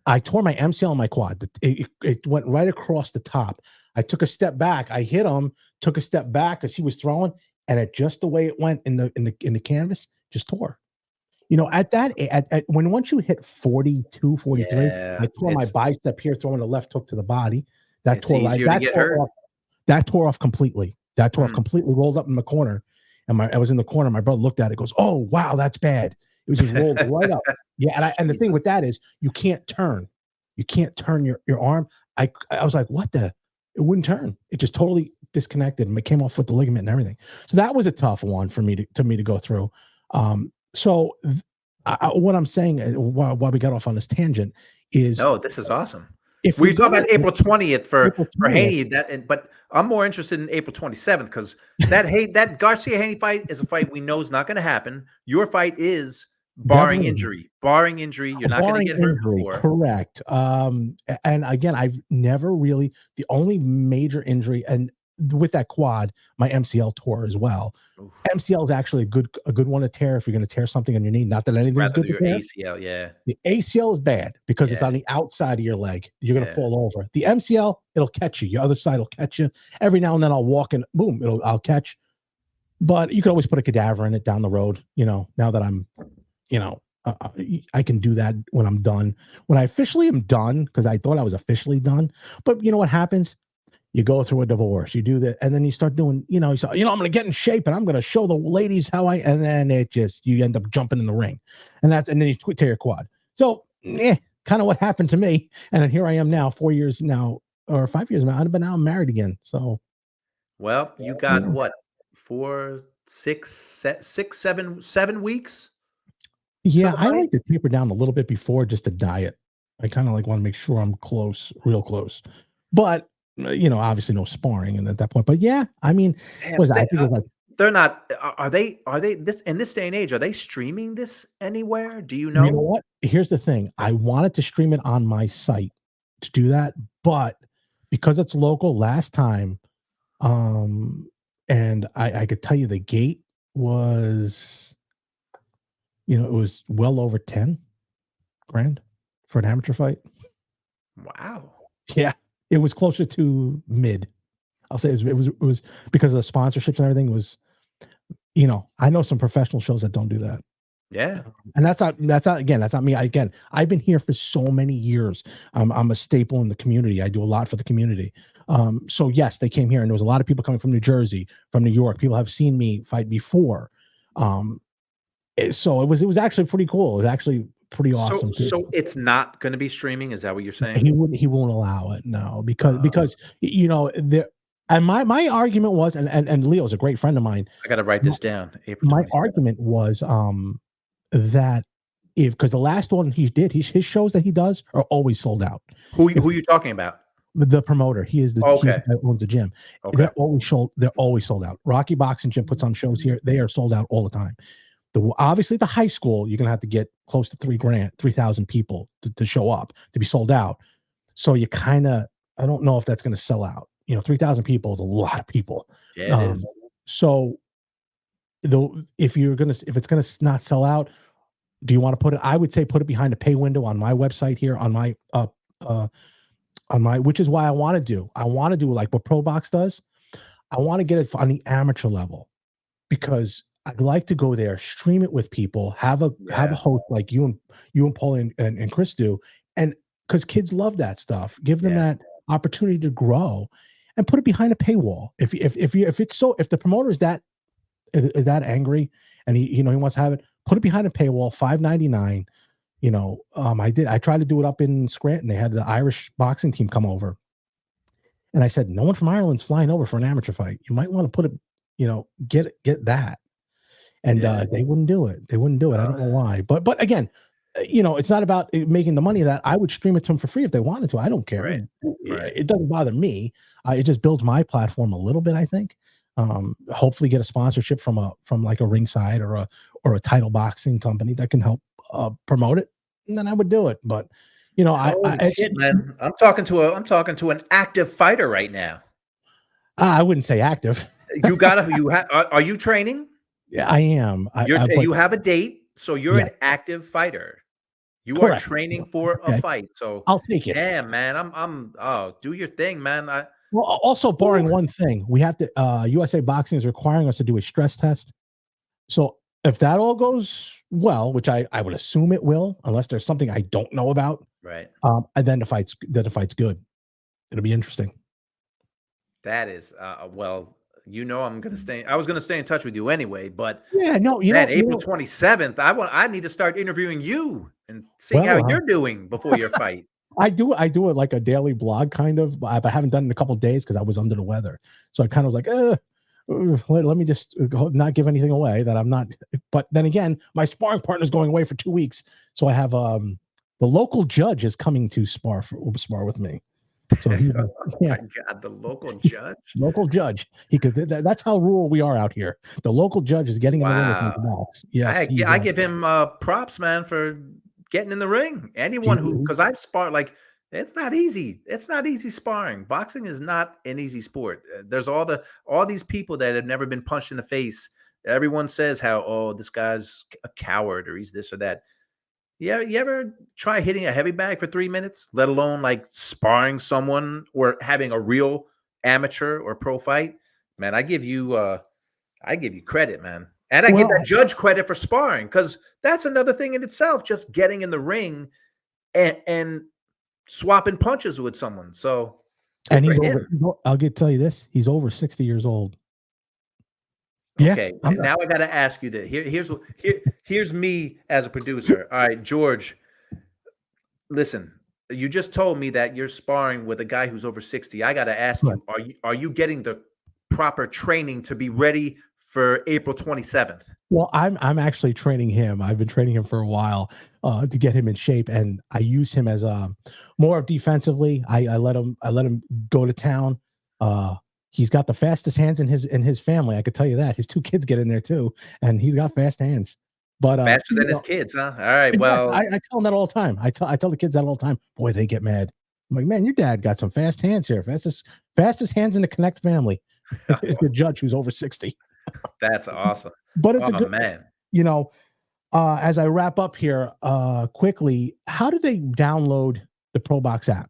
I tore my MCL on my quad. It went right across the top. I took a step back. I hit him. Took a step back as he was throwing, and it just the way it went in the canvas just tore. Once you hit 42, 43, I tore my bicep here, throwing a left hook to the body. That tore off. That tore off completely. Rolled up in the corner. And I was in the corner. My brother looked at it, goes, "Oh, wow, that's bad." It was just rolled right up. Yeah, and the thing Jesus. with that is you can't turn. You can't turn your arm. I was like, what the? It wouldn't turn. It just totally disconnected and it came off with the ligament and everything. So that was a tough one for me to go through. So what I'm saying, why we got off on this tangent is No, this is awesome. if We we were talking go about April 20th for April 20th, Haney, but I'm more interested in April 27th because that Garcia Haney fight is a fight we know is not going to happen. Your fight is barring definitely injury. Barring injury, you're not going to barring get hurt injury, before. correct. And again, I've never really the only major injury, and with that quad, my MCL tore as well. Oof. MCL is actually a good one to tear if you're going to tear something on your knee. Not that anything's Rather good than to your tear. ACL, yeah, The ACL is bad because it's yeah, on the outside of your leg. You're going to yeah. fall over. The MCL, it'll catch you. Your other side will catch you. Every now and then I'll walk and boom, I'll catch. But you can always put a cadaver in it down the road. Now that I'm, you know, I can do that when I'm done. When I officially am done, because I thought I was officially done. But you know what happens? You go through a divorce, you do that, and then you start doing, I'm going to get in shape and I'm going to show the ladies and then you end up jumping in the ring, and then you tear your quad. So, kind of what happened to me. And then here I am now, 4 years now, or 5 years now, but now I'm married again. So, Well, you got yeah, what? 4, 6, 6, 7 weeks till yeah, the I fight? like to taper down a little bit before just to diet. I kind of like want to make sure I'm close, real close. But, obviously no sparring and at that point. But yeah, I mean, Damn, was I think it was like, they're not are they this in this day and age, are they streaming this anywhere? Do you you know know? what? Here's the thing. I wanted to stream it on my site to do that, but because it's local, last time, um, and I could tell you the gate was, it was well over 10 grand for an amateur fight. Wow. Yeah, it was closer to mid. I'll say it was because of the sponsorships and everything was, I know some professional shows that don't do that. Yeah. And that's not me. I've been here for so many years. I'm a staple in the community. I do a lot for the community. So yes, they came here, and there was a lot of people coming from New Jersey, from New York. People have seen me fight before. So it was actually pretty cool. It was actually pretty So awesome. so it's not gonna be streaming, is that what you're saying? He won't allow it, no, because Uh, there. And my argument was, and Leo's a great friend of mine. I gotta write My, this down, April my 27th. argument was that because the last one he did, his shows that he does are always sold out. If Who you talking about? the promoter, he Okay, owns the gym. okay. They're always sold out. Rocky Boxing Gym puts on shows here. They are sold out all the time. Obviously the high school, you're gonna have to get close to 3,000 people to show up to be sold out. So I don't know if that's gonna sell out. 3,000 people is a lot of people. Yeah, it Um, is. so if it's gonna not sell out, do you want to put it? I would say put it behind a pay window on my website here uh which is why I want to do. I want to do like what ProBox does. I want to get it on the amateur level because I'd like to go there, stream it with people, have a Yeah, host like you and Paul and Chris do, and because kids love that stuff, give them yeah. that opportunity to grow, and put it behind a paywall. If the promoter is that angry and he wants to have it, put it behind a paywall, $5.99. I tried to do it up in Scranton. They had the Irish boxing team come over. And I said, no one from Ireland's flying over for an amateur fight. You might want to put it, get that. And Yeah. they wouldn't do it. They wouldn't do it. I Uh, don't know why. But again, it's not about making the money of that. I would stream it to them for free if they wanted to. I don't care. right, right. It doesn't bother me. It just builds my platform a little bit, I think. Hopefully get a sponsorship from like a Ringside or a title boxing company that can help promote it, and then I would do it. But Holy shit, man. I'm talking to an active fighter right now. I wouldn't say active. Are you training? Yeah, I am. But You have a date, so you're yeah, an active fighter. You are correct. training for a Okay, fight. So, I'll take it. damn, man, oh, do your thing, man. Well, also Woo. barring one thing, we have to. USA Boxing is requiring us to do a stress test. So if that all goes well, which I would assume it will, unless there's something I don't know about, Right. and then the fight's good. It'll be interesting. That is, well, you know I'm gonna stay. I was gonna stay in touch with you anyway, but Yeah, no, man, April 27th, I need to start interviewing you and seeing how well, you're doing before your fight. I do it like a daily blog kind of, but I haven't done it in a couple of days because I was under the weather. So I kind of was like, let me just not give anything away that I'm not. But then again, my sparring partner's going away for 2 weeks, so I have the local judge is coming to spar with me. So he, Oh yeah, my God, the local judge. local judge. He could. That's how rural we are out here. The local judge is getting in the ring with me Wow. to box. Yes, I give him props, man, for getting in the ring. Anyone who, he because I've sparred, like, it's not easy. It's not easy sparring. Boxing is not an easy sport. There's all these people that have never been punched in the face. Everyone says how, oh, this guy's a coward or he's this or that. You ever try hitting a heavy bag for 3 minutes, let alone like sparring someone or having a real amateur or pro fight? Man, I give you credit, man. And I give that well, judge credit for sparring because that's another thing in itself, just getting in the ring and swapping punches with someone. So good and for he's over. him. I'll tell you this: he's over 60 years old. Yeah, Okay, I'm, now I got to ask you that. Here's me as a producer. All right, George, listen. You just told me that you're sparring with a guy who's over 60. I got to ask right. you, are you getting the proper training to be ready for April 27th? Well, I'm actually training him. I've been training him for a while to get him in shape, and I use him as more defensively. I let him go to town. He's got the fastest hands in his family. I could tell you that. His 2 kids get in there too, and he's got fast hands. But Faster than his kids, huh? All right. yeah, Well, I tell them that all the time. I tell the kids that all the time. Boy, they get mad. I'm like, man, your dad got some fast hands here. Fastest hands in the Connect family is the judge who's over 60. that's awesome. But it's a Oh good, man. you know. As I wrap up here, quickly, how do they download the ProBox app?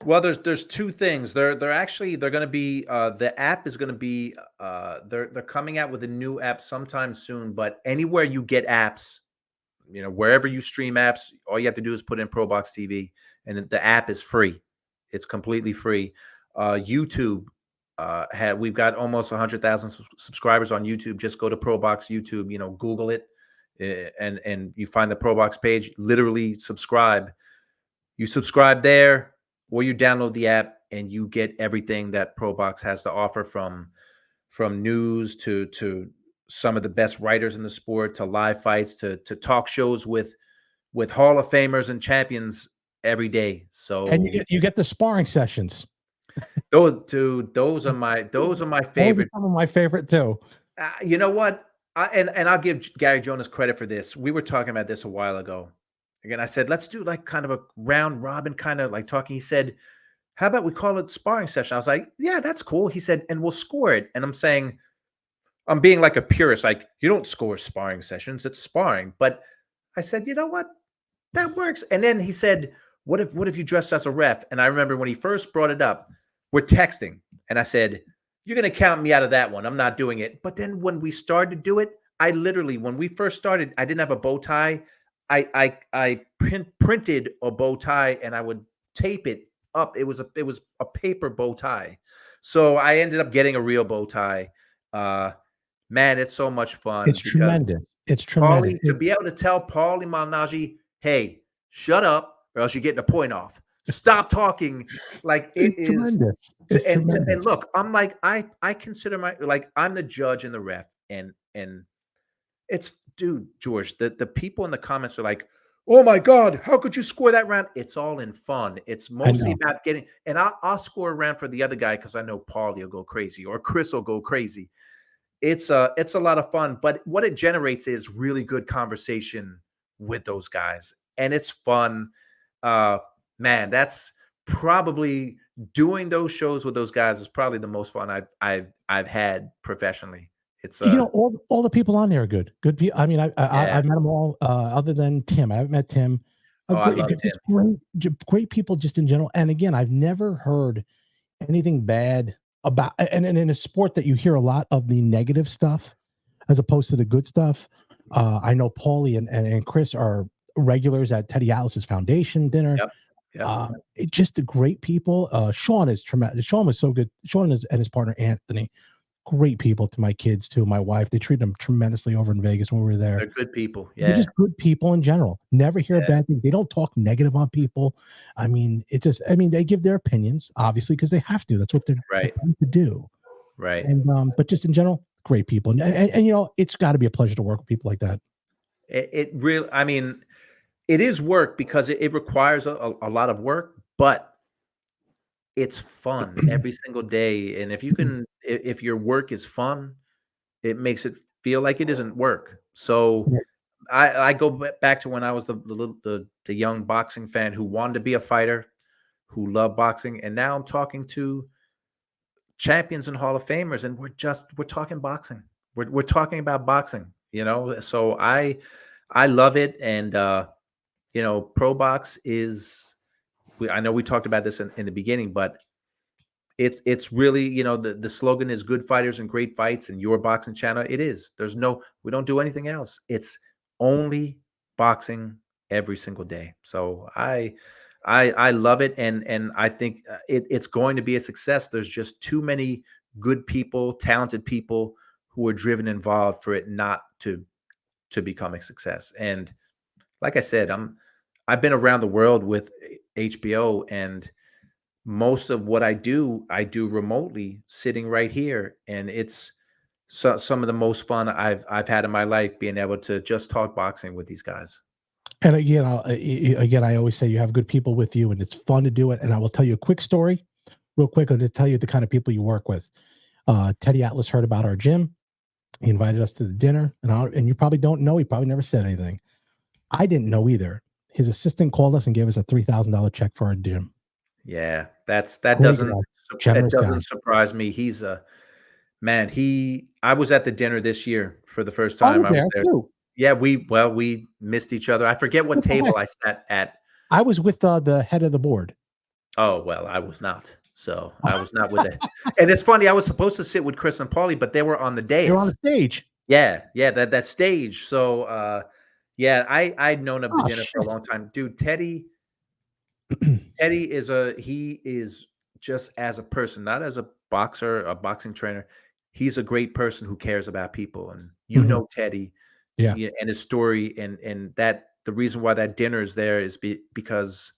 Well, there's two things. They're going to be the app is going to be they're coming out with a new app sometime soon. But anywhere you get apps, wherever you stream apps, all you have to do is put in ProBox TV, and the app is free. It's completely free. YouTube, we've got almost 100,000 subscribers on YouTube. Just go to ProBox YouTube. Google it, and you find the ProBox page. Literally subscribe. You subscribe there, or you download the app, and you get everything that ProBox has to offer from news to some of the best writers in the sport, to live fights, to talk shows with Hall of Famers and champions every day. And So you get the sparring sessions. those are my Those are favorite. some of my favorite too. You know what? And I'll give Gary Jonas credit for this. We were talking about this a while ago. Again, I said, let's do like kind of a round robin kind of like talking. He said, how about we call it sparring session? I was like, yeah, that's cool. He said, and we'll score it. And I'm saying, I'm being like a purist, like, you don't score sparring sessions, it's sparring. But I said, you know what? That works. And then he said, what if you dressed as a ref? And I remember when he first brought it up, we're texting. And I said, you're gonna count me out of that one. I'm not doing it. But then when we started to do it, when we first started, I didn't have a bow tie. I printed a bow tie and I would tape it up. It was a paper bow tie. So I ended up getting a real bow tie. Man, it's so much It's fun because tremendous. It's tremendous. To be able to tell Paulie Malignaggi, hey, shut up, or else you're getting a point off. Stop talking. Like it It's is tremendous. It's and tremendous. look, I'm like, I consider I'm the judge and the ref, and it's, dude, George, the people in the comments are like, oh my God, how could you score that round? It's all in fun. It's I mostly know. about getting, and I'll score a round for the other guy because I know Paulie will go crazy or Chris will go crazy. It's a lot of fun, but what it generates is really good conversation with those guys, and it's fun. Uh, Man, that's probably, doing those shows with those guys is probably the most fun I've had professionally. It's All the people on there are good. Good people. I mean, yeah. I've met them all. Other than Tim, I haven't met Tim. A Oh, I great, love Tim. just great people, just in general. And again, I've never heard anything bad about. And in a sport that you hear a lot of the negative stuff as opposed to the good stuff. I know Paulie and Chris are regulars at Teddy Atlas's foundation dinner. Yep. Yep. Just the great people. Sean is tremendous. Sean was so good. Sean and his partner Anthony, great people to my kids, to my wife. They treated them tremendously over in Vegas when we were there. They're good people. They're Yeah. just good people in general. Never hear a Yeah. bad thing. They don't talk negative on people. I mean, they give their opinions, obviously, because they have to. That's what they're Right. trying to do. Right. And but just in general, great people. And you know, it's got to be a pleasure to work with people like that. It really, I mean, it is work because it requires a lot of work, but it's fun every single day. And if you can, if your work is fun, it makes it feel like it isn't work. So I go back to when I was the young boxing fan who wanted to be a fighter, who loved boxing, and now I'm talking to champions and Hall of Famers, and we're talking boxing. We're talking about boxing, you know. So I love it, and you know, Pro Box is. I know we talked about this in the beginning, but it's really, you know, the slogan is good fighters and great fights, and your boxing channel. It is. We don't do anything else. It's only boxing every single day. So I love it, and I think it's going to be a success. There's just too many good people, talented people who are driven involved for it not to become a success. And like I said, I've been around the world with HBO, and most of what I do remotely, sitting right here, and it's some of the most fun I've had in my life, being able to just talk boxing with these guys. And again, I always say you have good people with you, and it's fun to do it. And I will tell you a quick story, real quick. I'll just tell you the kind of people you work with. Teddy Atlas heard about our gym. He invited us to the dinner, and you probably don't know. He probably never said anything. I didn't know either. His assistant called us and gave us a $3,000 check for our gym. Yeah, that Great guy, generous guy. doesn't surprise me. He's a man. I was at the dinner this year for the first I time. was I was there there. too. Yeah, we missed each other. I forget what What the table heck? I sat at. I was with the head of the board. Oh, well, I was not. So I was not with it. And it's funny, I was supposed to sit with Chris and Paulie, but they were on the You're on the dais. stage. Yeah, yeah, that stage. So yeah, I'd known of the Oh dinner for a shit. long time. Dude, he is just as a person, not as a boxer, a boxing trainer. He's a great person who cares about people. And you Mhm. know Teddy, Yeah. yeah, and his story, and that the reason why that dinner is there is because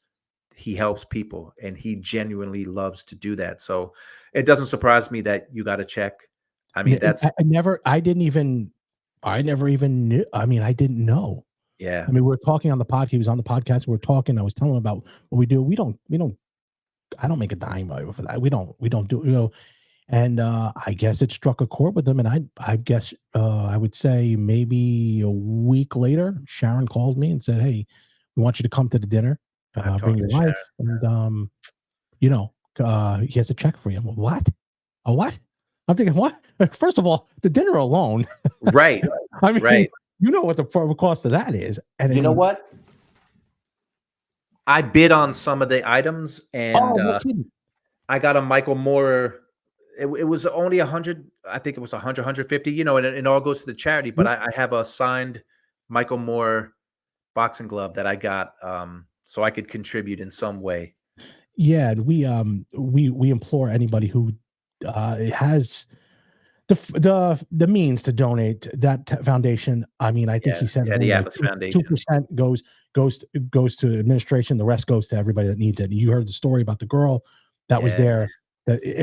he helps people and he genuinely loves to do that. So it doesn't surprise me that you got a check. I mean, that's I never even knew. I mean, I didn't know. yeah, I mean, we were talking on the pod. He was on the podcast. We were talking. I was telling him about what we do. I don't make a dime for that. We don't do, you know. And I guess it struck a chord with them. And I guess I would say maybe a week later, Sharon called me and said, "Hey, we want you to come to the dinner. I've Bring talked your to Sharon. wife, and you know, he has a check for you." I'm like, what? A what? I'm thinking, what? First of all, the dinner alone. Right, I mean, right. you know what the cost of that is. And I You know mean, what? I bid on some of the items, and oh, no kidding. I got a Michael Moore. It was only 100. I think it was 100, 150. You know, and it all goes to the charity. But I have a signed Michael Moore boxing glove that I got, so I could contribute in some way. Yeah, and we implore anybody who has the means to donate that foundation. I mean, I think Yeah, he said Teddy only like Atlas two Foundation. percent goes to administration. The rest goes to everybody that needs it. You heard the story about the girl that was Yes. there.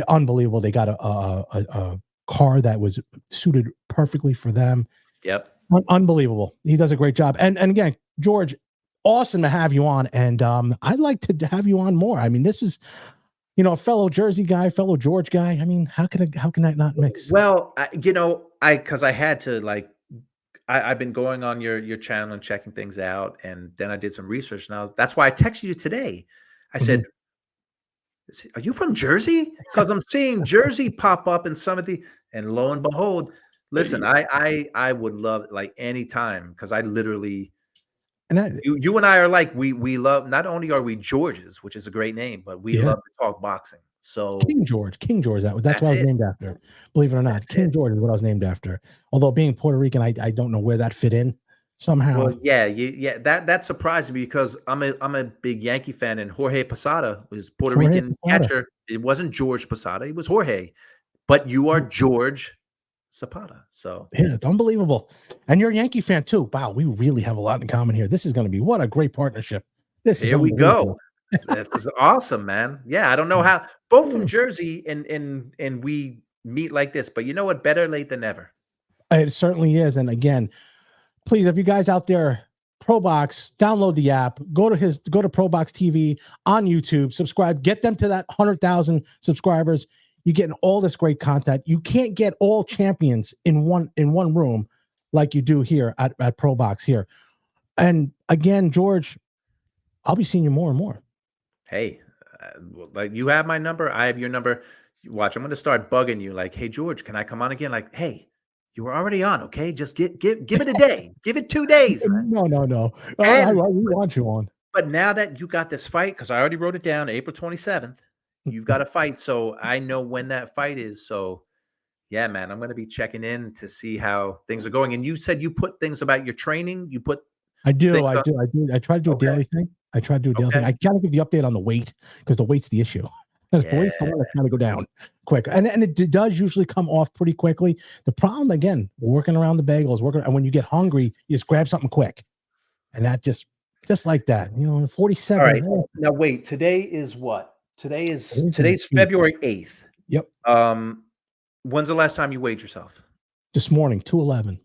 Unbelievable. They got a car that was suited perfectly for them. Yep. Unbelievable. He does a great job. And again, George, awesome to have you on. And I'd like to have you on more. I mean, this is, you know, a fellow Jersey guy, fellow George guy. I mean, how can that not mix? Well, because I had to like I've been going on your channel and checking things out, and then I did some research. Now that's why I texted you today. I Mhm. said, "Are you from Jersey?" Because I'm seeing Jersey pop up in some of the, and lo and behold, listen, I would love like any time because I literally And that, you and I are like we love, not only are we Georges, which is a great name, but we yeah, love to talk boxing. So King George. That's what that's I was it. named after. Believe it or not, That's it. King George is what I was named after. Although being Puerto Rican, I don't know where that fit in. somehow. Well, yeah, that surprised me because I'm a big Yankee fan, and Jorge Posada was Puerto Jorge Rican Posada. catcher. It wasn't George Posada, it was Jorge. But you are George Zapata. So Yeah, it's unbelievable. And you're a Yankee fan too. Wow, we really have a lot in common here. This is going to be what a great partnership. This is here we unbelievable. go. This is awesome, man. Yeah, I don't know how both from Jersey and we meet like this, but you know what? Better late than never. It certainly is. And again, please, if you guys out there, ProBox, download the app, go to ProBox TV on YouTube, subscribe, get them to that 100,000 subscribers. You're getting all this great content. You can't get all champions in one room like you do here at ProBox here. And again, George, I'll be seeing you more and more. Hey, like you have my number, I have your number. Watch, I'm going to start bugging you. Like, hey George, can I come on again? Like, hey, you were already on, okay? Just give it a day, give it 2 days, man. No. And, We want you on. But now that you got this fight, because I already wrote it down, April 27th, you've got a fight, so I know when that fight is. So, yeah, man, I'm going to be checking in to see how things are going. And you said you put things about your training. You put I do. things I up- do. I try to do a daily thing. I try to do a daily thing. I gotta give the update on the weight because the weight's the issue. The weight's the one that's got to go down quick, and it does usually come off pretty quickly. The problem again, working around the bagels, and when you get hungry, you just grab something quick, and that just like that, 47. All right. Now wait, today is what? Today's February 8th. Yep. When's the last time you weighed yourself? This morning, 211.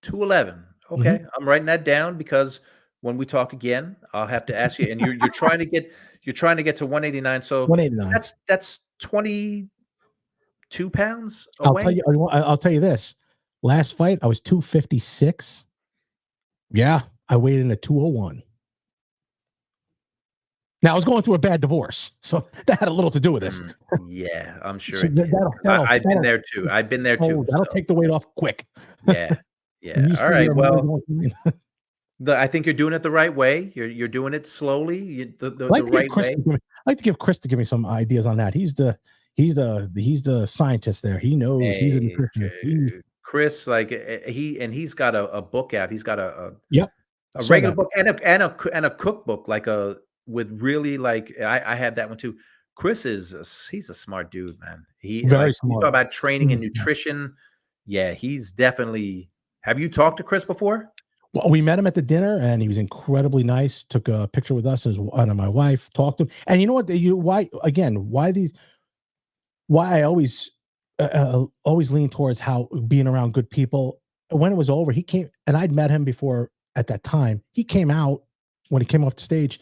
211. Okay. I'm writing that down because when we talk again, I'll have to ask you. And you're trying to get to 189. So 189. That's 22 pounds away. I'll tell you this. Last fight, I was 256. Yeah, I weighed in at 201. Now I was going through a bad divorce, so that had a little to do with it. Yeah, I'm sure. So I've been there too. That'll take the weight off quick. Yeah. All right. Well, I think you're doing it the right way. You're doing it slowly. The right way. I'd like to give Chris to give me some ideas on that. He's the scientist there. He knows. He's a nutritionist. Chris, like he's got a book out. He's got a regular book and a cookbook, like with really like I have that one too. Chris he's a smart dude, man. Very smart. He's talking about training and nutrition. Yeah, he's definitely. Have you talked to Chris before? Well, we met him at the dinner, and he was incredibly nice. Took a picture with us and my wife. Talked to him, and you know what? Why I always lean towards how being around good people. When it was over, he came, and I'd met him before at that time. He came out when he came off the stage.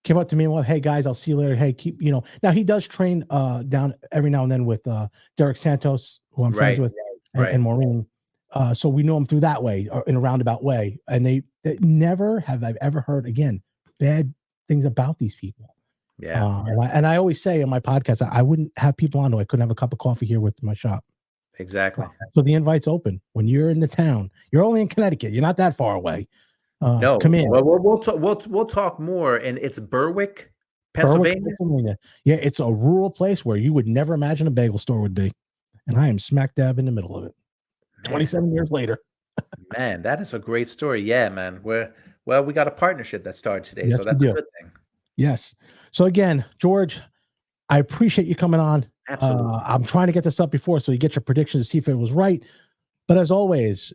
Came up to me and went, "Hey guys, I'll see you later. Hey, keep Now he does train down every now and then with Derek Santos, who I'm friends with, and Maureen. So we know him through that way, or in a roundabout way. And they never have I've ever heard again bad things about these people. Yeah. And I always say in my podcast, I wouldn't have people on who I couldn't have a cup of coffee here with my shop. Exactly. So the invite's open. When you're in the town, you're only in Connecticut. You're not that far away. No, come in. Well, we'll talk more. And it's Berwick, Pennsylvania. Yeah, it's a rural place where you would never imagine a bagel store would be. And I am smack dab in the middle of it. 27 years later. Man, that is a great story. Yeah, man. We got a partnership that started today, yes, so that's a good thing. Yes. So again, George, I appreciate you coming on. Absolutely. I'm trying to get this up before so you get your predictions to see if it was right. But as always,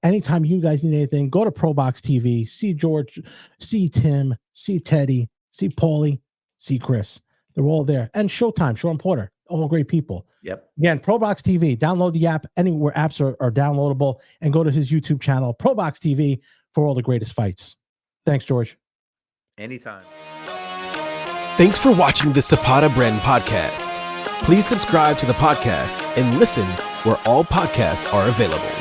anytime you guys need anything, go to ProBox TV, see George, see Tim, see Teddy, see Paulie, see Chris. They're all there. And Showtime, Sean Porter, all great people. Yep. Again, ProBox TV, download the app anywhere apps are downloadable, and go to his YouTube channel, ProBox TV, for all the greatest fights. Thanks, George. Anytime. Thanks for watching the Zapata Brand Podcast. Please subscribe to the podcast and listen where all podcasts are available.